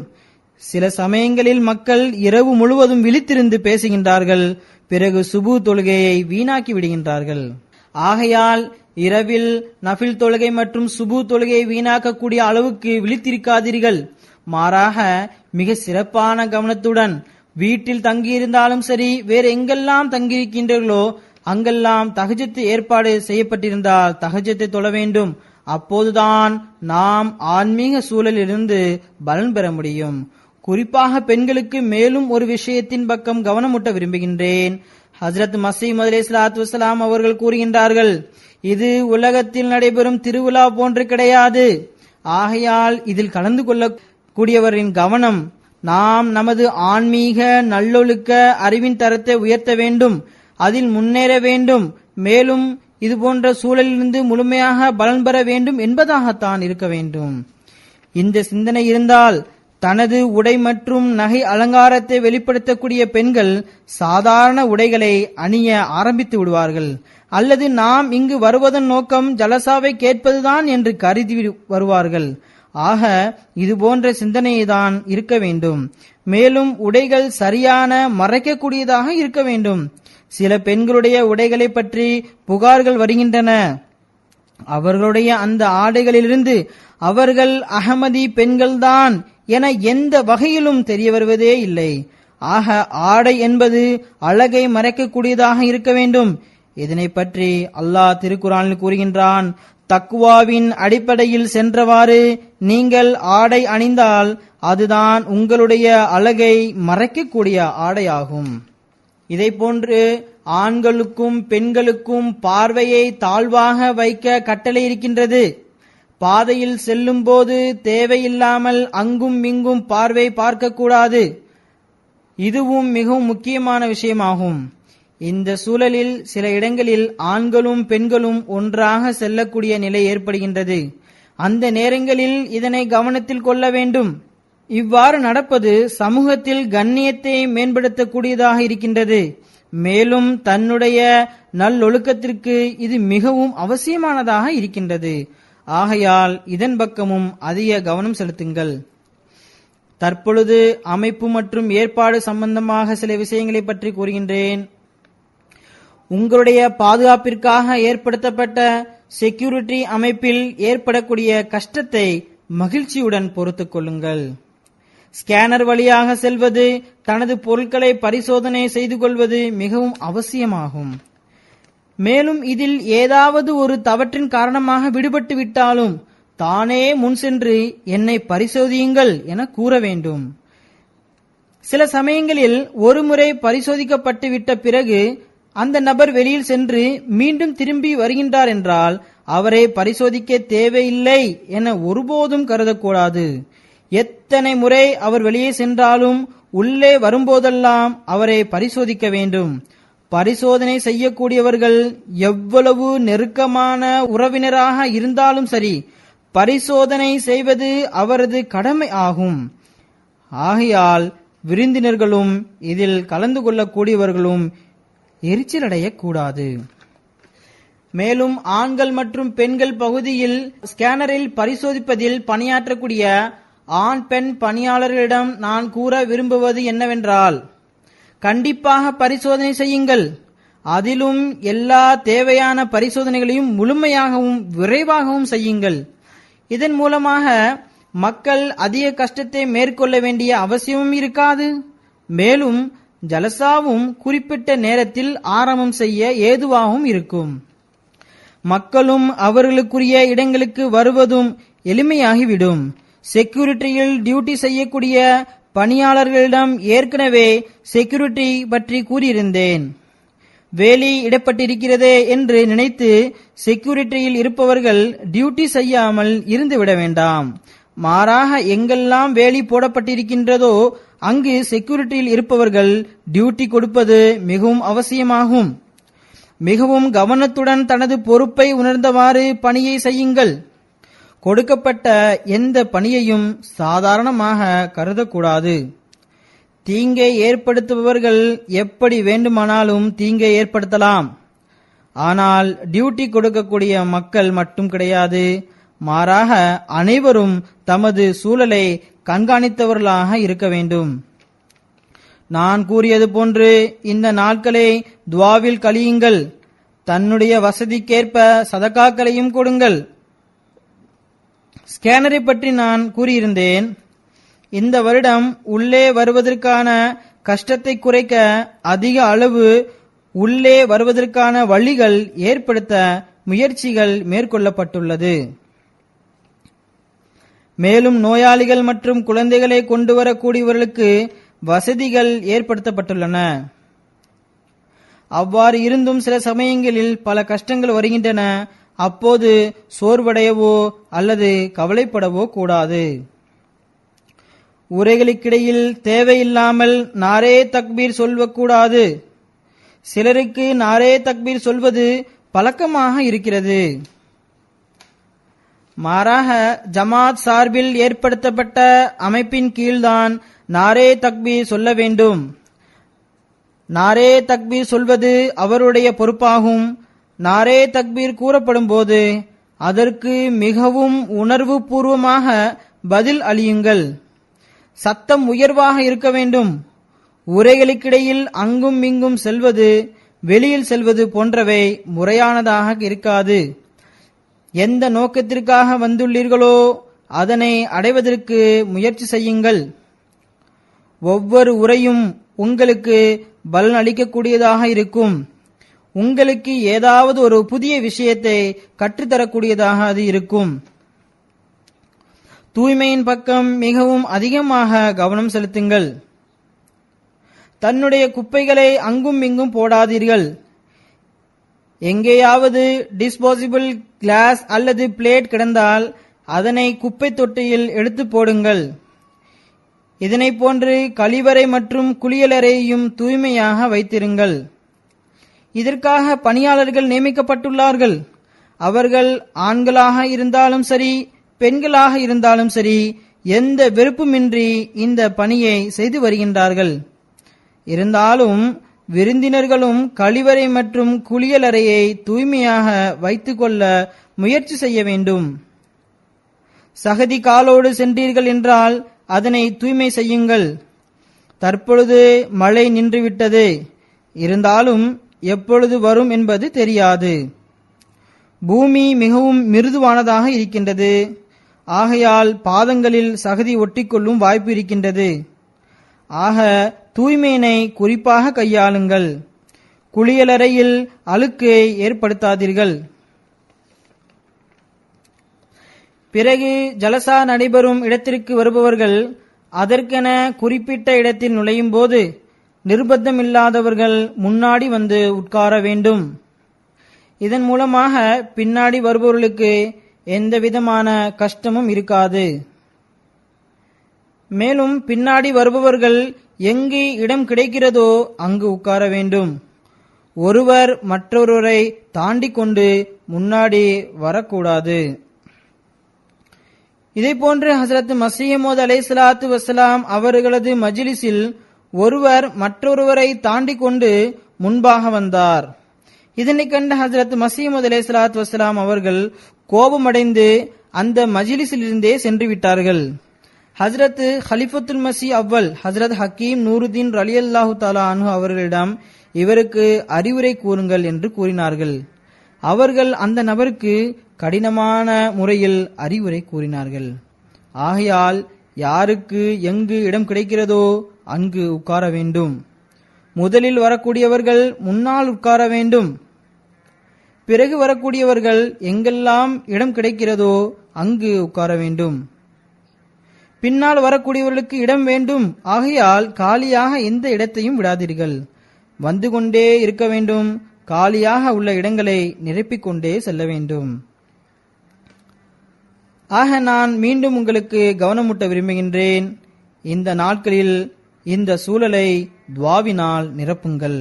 சில சமயங்களில் மக்கள் இரவு முழுவதும் விழித்திருந்து பேசுகின்றார்கள், பிறகு சுபு தொழுகையை வீணாக்கி விடுகின்றார்கள். ஆகையால் இரவில் நஃபில் தொழுகை மற்றும் சுபு தொழுகையை வீணாக்கக்கூடிய அளவுக்கு விழித்திருக்காதீர்கள். மாறாக மிக சிறப்பான கவனத்துடன் வீட்டில் தங்கியிருந்தாலும் சரி, வேறு எங்கெல்லாம் தங்கியிருக்கின்றீர்களோ அங்கெல்லாம் தஹஜ்ஜுத் ஏற்பாடு செய்யப்பட்டிருந்தால் தஹஜ்ஜுத்தை தொழ வேண்டும். அப்போதுதான் நாம் ஆன்மீக சூழலிலிருந்து பலன் பெற முடியும். குறிப்பாக பெண்களுக்கு மேலும் ஒரு விஷயத்தின் பக்கம் கவனமூட்ட விரும்புகின்றேன். ஹஜ்ரத் மஸீஹ் மவ்ஊத் அலைஹிஸ்ஸலாத்து வஸ்ஸலாம் அவர்கள் கூறுகின்றார்கள், இது உலகத்தில் நடைபெறும் திருவிழா போன்று கிடையாது. ஆகையால் இதில் கலந்து கொள்ளக்கூடியவரின் கவனம், நாம் நமது ஆன்மீக நல்லொழுக்க அறிவின் தரத்தை உயர்த்த வேண்டும், அதில் முன்னேற வேண்டும், மேலும் இது போன்ற சூழலிலிருந்து முழுமையாக பலன் பெற வேண்டும் என்பதாகத்தான் இருக்க வேண்டும். இந்த சிந்தனை இருந்தால் தனது உடை மற்றும் நகை அலங்காரத்தை வெளிப்படுத்தக்கூடிய பெண்கள் சாதாரண உடைகளை அணிய ஆரம்பித்து விடுவார்கள். அல்லது நாம் இங்கு வருவதன் நோக்கம் ஜலசாவை கேட்பதுதான் என்று கருதி வருவார்கள். ஆக இது போன்ற சிந்தனையை தான் இருக்க வேண்டும். மேலும் உடைகள் சரியான மறைக்கக்கூடியதாக இருக்க வேண்டும். சில பெண்களுடைய உடைகளை பற்றி புகார்கள் வருகின்றன. அவர்களுடைய அந்த ஆடைகளிலிருந்து அவர்கள் அஹமதி பெண்கள்தான் என எந்த வகையிலும் தெரிய வருவதே இல்லை. ஆக ஆடை என்பது அழகை மறைக்கக்கூடியதாக இருக்க வேண்டும். இதனை பற்றி அல்லாஹ் திருக்குர்ஆனில் கூறுகின்றான், தக்வாவின் அடிப்படையில் சென்றவாறு நீங்கள் ஆடை அணிந்தால் அதுதான் உங்களுடைய அழகை மறைக்கக்கூடிய ஆடையாகும். இதை போன்று ஆண்களுக்கும் பெண்களுக்கும் பார்வையை தாழ்வாக வைக்க கட்டளை இருக்கின்றது. பாதையில் செல்லும் போது தேவையில்லாமல் அங்கும் இங்கும் பார்வை பார்க்கக்கூடாது. இதுவும் மிகவும் முக்கியமான விஷயமாகும். இந்த சூழலில் சில இடங்களில் ஆண்களும் பெண்களும் ஒன்றாக செல்லக்கூடிய நிலை ஏற்படுகின்றது. அந்த நேரங்களில் இதனை கவனத்தில் கொள்ள வேண்டும். இவ்வாறு நடப்பது சமூகத்தில் கண்ணியத்தை மேம்படுத்தக்கூடியதாக இருக்கின்றது. மேலும் தன்னுடைய நல்லொழுக்கத்திற்கு இது மிகவும் அவசியமானதாக இருக்கின்றது. ஆகையால் இதன் பக்கமும் அதிக கவனம் செலுத்துங்கள். தற்பொழுது அமைப்பு மற்றும் ஏற்பாடு சம்பந்தமாக சில விஷயங்களை பற்றி கூறுகின்றேன். உங்களுடைய பாதுகாப்பிற்காக ஏற்படுத்தப்பட்ட செக்யூரிட்டி அமைப்பில் ஏற்படக்கூடிய கஷ்டத்தை மகிழ்ச்சியுடன் பொறுத்துக் கொள்ளுங்கள். ஸ்கேனர் வழியாக செல்வது, தனது பொருட்களை பரிசோதனை செய்து கொள்வது மிகவும் அவசியமாகும். மேலும் இதில் ஏதாவது ஒரு தவற்றின் காரணமாக விடுபட்டு விட்டாலும் தானே முன் சென்று என்னை பரிசோதியுங்கள் என கூற வேண்டும். சில சமயங்களில் ஒருமுறை பரிசோதிக்கப்பட்டு விட்ட பிறகு அந்த நபர் வெளியில் சென்று மீண்டும் திரும்பி வருகின்றார் என்றால் அவரை பரிசோதிக்க தேவையில்லை என ஒருபோதும் கருதக்கூடாது. எத்தனை முறை அவர் வெளியே சென்றாலும் உள்ளே வரும்போதெல்லாம் அவரை பரிசோதிக்க வேண்டும். பரிசோதனை செய்யக்கூடியவர்கள் எவ்வளவு நெருக்கமான உறவினராக இருந்தாலும் சரி, பரிசோதனை செய்வது அவரது கடமை ஆகும். ஆகையால் விருந்தினர்களும் இதில் கலந்து கொள்ளக்கூடியவர்களும் எரிச்சலடையக்கூடாது. மேலும் ஆண்கள் மற்றும் பெண்கள் பகுதியில் ஸ்கேனரில் பரிசோதிப்பதில் பணியாற்றக்கூடிய ஆண் பெண் பணியாளர்களிடம் நான் கூற விரும்புவது என்னவென்றால், கண்டிப்பாக பரிசோதனை செய்யுங்கள். அதிலும் எல்லா தேவையான பரிசோதனைகளையும் முழுமையாகவும் விரைவாகவும் செய்யுங்கள். இதன் மூலமாக மக்கள் அதிக கஷ்டத்தை மேற்கொள்ள வேண்டிய அவசியமும் இருக்காது. மேலும் ஜலசாவும் குறிப்பிட்ட நேரத்தில் ஆரம்பம் செய்ய ஏதுவாகவும் இருக்கும். மக்களும் அவர்களுக்குரிய இடங்களுக்கு வருவதும் எளிமையாகிவிடும். செக்யூரிட்டியில் டியூட்டி செய்யக்கூடிய பணியாளர்களிடம் ஏற்கனவே செக்யூரிட்டி பற்றி கூறியிருந்தேன். வேலி இடப்பட்டிருக்கிறதே என்று நினைத்து செக்யூரிட்டியில் இருப்பவர்கள் டியூட்டி செய்யாமல் இருந்துவிட வேண்டாம். மாறாக எங்கெல்லாம் வேலி போடப்பட்டிருக்கின்றதோ அங்கு செக்யூரிட்டியில் இருப்பவர்கள் டியூட்டி கொடுப்பது மிகவும் அவசியமாகும். மிகவும் கவனத்துடன் தனது பொறுப்பை உணர்ந்தவாறு பணியை செய்யுங்கள். கொடுக்கப்பட்ட எந்த பணியையும் சாதாரணமாக கருதக்கூடாது. தீங்கை ஏற்படுத்துபவர்கள் எப்படி வேண்டுமானாலும் தீங்கை ஏற்படுத்தலாம். ஆனால் டியூட்டி கொடுக்கக்கூடிய மக்கள் மட்டும் கிடையாது. மாறாக அனைவரும் தமது சூழலை கண்காணித்தவர்களாக இருக்க வேண்டும். நான் கூறியது போன்று இந்த நாட்களை துவாவில் கழியுங்கள். தன்னுடைய வசதிக்கேற்ப சதகாக்களையும் கொடுங்கள். ஸ்கேனரை பற்றி நான் கூறியிருந்தேன். இந்த வருடம் உள்ளே வருவதற்கான கஷ்டத்தை குறைக்க அதிக அளவு உள்ளே வருவதற்கான வழிகள் ஏற்படுத்த முயற்சிகள் மேற்கொள்ளப்பட்டுள்ளது. மேலும் நோயாளிகள் மற்றும் குழந்தைகளை கொண்டு வரக்கூடியவர்களுக்கு வசதிகள் ஏற்படுத்தப்பட்டுள்ளன. அவ்வாறு இருந்தும் சில சமயங்களில் பல கஷ்டங்கள் வருகின்றன. அப்போது சோர்வடையவோ அல்லது கவலைப்படவோ கூடாது. உரைகளுக்கிடையில் தேவையில்லாமல் நாரே தக்பீர் சொல்லக்கூடாது. சிலருக்கு நாரே தக்பீர் சொல்வது பழக்கமாக இருக்கிறது. மாறாக ஜமாத் சார்பில் ஏற்படுத்தப்பட்ட அமைப்பின் கீழ்தான் நாரே தக்பீர் சொல்ல வேண்டும். நாரே தக்பீர் சொல்வது அவருடைய பொறுப்பாகும். நாரே தக்பீர் கூறப்படும் போது அதற்கு மிகவும் உணர்வு பூர்வமாக பதில் அளியுங்கள். சத்தம் உயர்வாக இருக்க வேண்டும். உரைகளுக்கிடையில் அங்கும் இங்கும் செல்வது, வெளியில் செல்வது போன்றவை முறையானதாக இருக்காது. எந்த நோக்கத்திற்காக வந்துள்ளீர்களோ அதனை அடைவதற்கு முயற்சி செய்யுங்கள். ஒவ்வொரு உரையும் உங்களுக்கு பலன் அளிக்கக்கூடியதாக இருக்கும். உங்களுக்கு ஏதாவது ஒரு புதிய விஷயத்தை கற்றுத்தரக்கூடியதாக அது இருக்கும். தூய்மையின் பக்கம் மிகவும் அதிகமாக கவனம் செலுத்துங்கள். தன்னுடைய குப்பைகளை அங்கும் இங்கும் போடாதீர்கள். எங்கேயாவது டிஸ்போசிபிள் கிளாஸ் அல்லது பிளேட் கிடந்தால் அதனை குப்பை தொட்டியில் எடுத்து போடுங்கள். இதனை போன்று கழிவறை மற்றும் குளியலறையையும் தூய்மையாக வைத்திருங்கள். இதற்காக பணியாளர்கள் நியமிக்கப்பட்டுள்ளார்கள். அவர்கள் ஆண்களாக இருந்தாலும் சரி, பெண்களாக இருந்தாலும் சரி, எந்த வெறுப்புமின்றி இந்த பணியை செய்து வருகின்றார்கள். இருந்தாலும் விருந்தினர்களும் கழிவறை மற்றும் குளியலறையை தூய்மையாக வைத்துக் கொள்ள முயற்சி செய்ய வேண்டும். சகதி காலோடு சென்றீர்கள் என்றால் அதனை தூய்மை செய்யுங்கள். தற்பொழுது மழை நின்றுவிட்டது. இருந்தாலும் எப்பொழுது வரும் என்பது தெரியாது. பூமி மிகவும் மிருதுவானதாக இருக்கின்றது. ஆகையால் பாதங்களில் சகதி ஒட்டிக்கொள்ளும் வாய்ப்பு இருக்கின்றது. ஆக தூய்மையினை குறிப்பாக கையாளுங்கள். குளியலறையில் அழுக்கை ஏற்படுத்தாதீர்கள். பிறகு ஜலசா நடைபெறும் இடத்திற்கு வருபவர்கள் அதற்கென குறிப்பிட்ட இடத்தில் நுழையும் போது நிர்பந்தமில்லாதவர்கள் முன்னாடி வந்து உட்கார வேண்டும். இதன் மூலமாக பின்னாடி வருபவர்களுக்கு எந்த விதமான கஷ்டமும் இருக்காது. மேலும் பின்னாடி வருபவர்கள் எங்கு இடம் கிடைக்கிறதோ அங்கு உட்கார வேண்டும். ஒருவர் மற்றொருவரை தாண்டி கொண்டு முன்னாடி வரக்கூடாது. இதேபோன்று ஹசரத் மஸீஹ் மவ்ஊத் அலைஹிஸ்ஸலாத்து வஸ்ஸலாம் அவர்களது மஜ்லிஸில் ஒருவர் மற்றொருவரை தாண்டி கொண்டு முன்பாக வந்தார். இதனை கண்ட ஹசரத் மஸீஹ் மவ்ஊத் அலைஹிஸ்ஸலாத்து வஸ்ஸலாம் அவர்கள் கோபமடைந்து அந்த மஜ்லிஸில் இருந்தே சென்று விட்டார்கள். ஹஜ்ரத் ஹலிஃபத்துல் மஸீஹ் அவ்வல் ஹஜ்ரத் ஹக்கீம் நூருதீன் ரலியல்லாஹு தஆலா அன்ஹு அவர்களிடம் இவருக்கு அறிவுரை கூறுங்கள் என்று கூறினார்கள். அவர்கள் அந்த நபருக்கு கடினமான முறையில் அறிவுரை கூறினார்கள். ஆகையால் யாருக்கு எங்கு இடம் கிடைக்கிறதோ அங்கு உட்கார வேண்டும். முதலில் வரக்கூடியவர்கள் முன்னால் உட்கார வேண்டும். பிறகு வரக்கூடியவர்கள் எங்கெல்லாம் இடம் கிடைக்கிறதோ அங்கு உட்கார வேண்டும். பின்னால் வரக்கூடியவர்களுக்கு இடம் வேண்டும். ஆகையால் காலியாக எந்த இடத்தையும் விடாதீர்கள். வந்து கொண்டே இருக்க வேண்டும். காலியாக உள்ள இடங்களை நிரப்பிக் கொண்டே செல்ல வேண்டும். ஆக நான் மீண்டும் உங்களுக்கு கவனமூட்ட விரும்புகின்றேன். இந்த நாட்களில் இந்த சூழலை துஆவினால் நிரப்புங்கள்.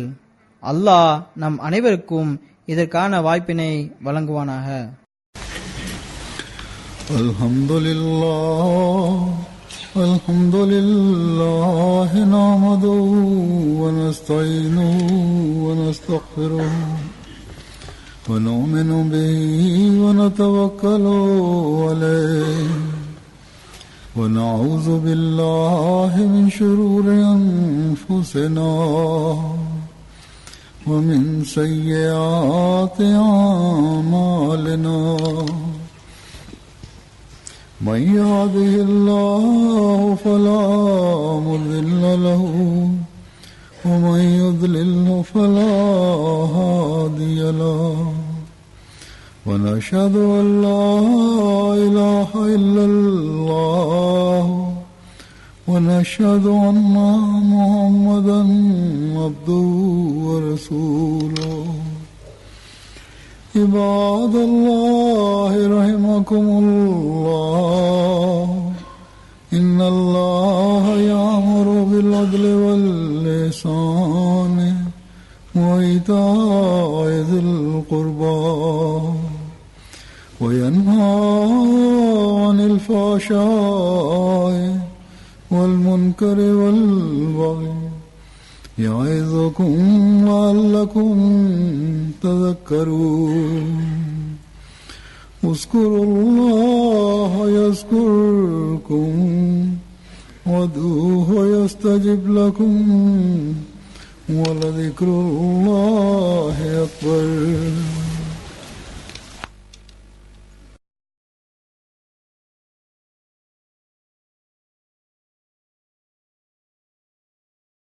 அல்லாஹ் நம் அனைவருக்கும் இதற்கான வாய்ப்பினை வழங்குவானாக. அல்ஹம்துலில்லாஹ் நஹ்மதுஹு வ நஸ்தஈனுஹு வ நஸ்தக்ஃபிருஹு வ நு'மினு பிஹி வ நதவக்கலு அலைஹி வ நஊது பில்லாஹி மின் ஷுரூரி அன்ஃபுஸினா வ மின் ஸய்யிஆத்தி அஅமாலினா. من يهده الله فلا مضل له ومن يضلل فلا هادي له ونشهد أن لا إله إلا الله ونشهد أن محمدا عبده ورسوله. عباد الله رحمكم الله إن الله يأمر بالعدل والإحسان وإيتاء ذي القربى وينهى عن الفحشاء والمنكر والبغي يعظكم لعلكم تذكرون. اذكروا الله يذكركم وادعوه يستجب لكم ولذكر الله أكبر.